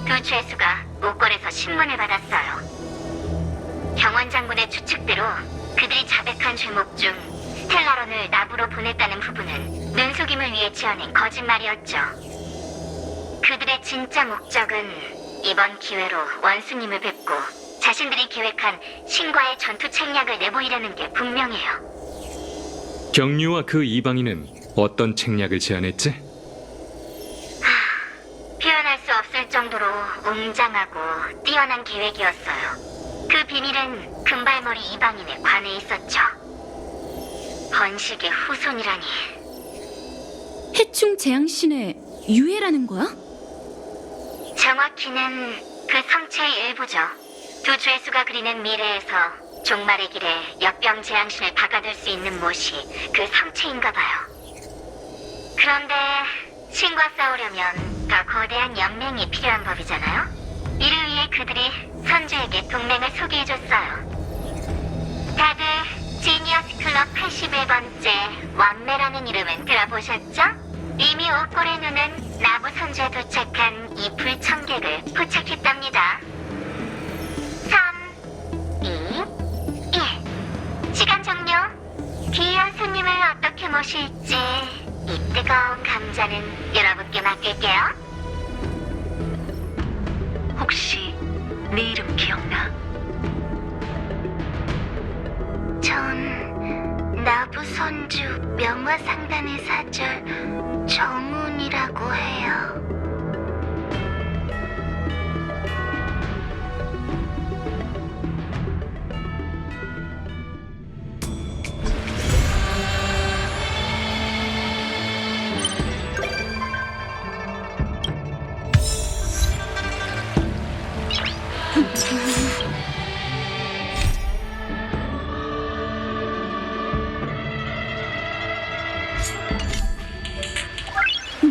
두 죄수가 옷걸에서 신문을 받았어요. 경원 장군의 추측대로 그들이 자백한 죄목 중 스텔라론을 나부로 보냈다는 부분은 눈속임을 위해 지어낸 거짓말이었죠. 그들의 진짜 목적은 이번 기회로 원수님을 뵙고 자신들이 계획한 신과의 전투 책략을 내보이려는 게 분명해요.
경류와 그 이방인은 어떤 책략을 제안했지?
표현할 수 없을 정도로 웅장하고 뛰어난 계획이었어요. 그 비밀은 금발머리 이방인에 관해 있었죠. 번식의 후손이라니.
해충 재앙신의 유해라는 거야?
정확히는 그 성체의 일부죠. 두 죄수가 그리는 미래에서 종말의 길에 역병 재앙신을 박아둘 수 있는 못이 그 성체인가 봐요. 그런데 신과 싸우려면 더 거대한 연맹이 필요한 법이잖아요. 이를 위해 그들이 선주에게 동맹을 소개해줬어요. 다들 지니어스 클럽 81번째 완매라는 이름은 들어보셨죠? 이미 옷걸의 눈은 나부 선주에 도착한 이 불청객을 포착했답니다. 3, 2, 1 시간 종료. 귀한 손님을 어떻게 모실지 이 뜨거운 감자는 여러분께 맡길게요. 혹시 내 이름 기억나? 전 나부 선주 명화상단의 사절 정우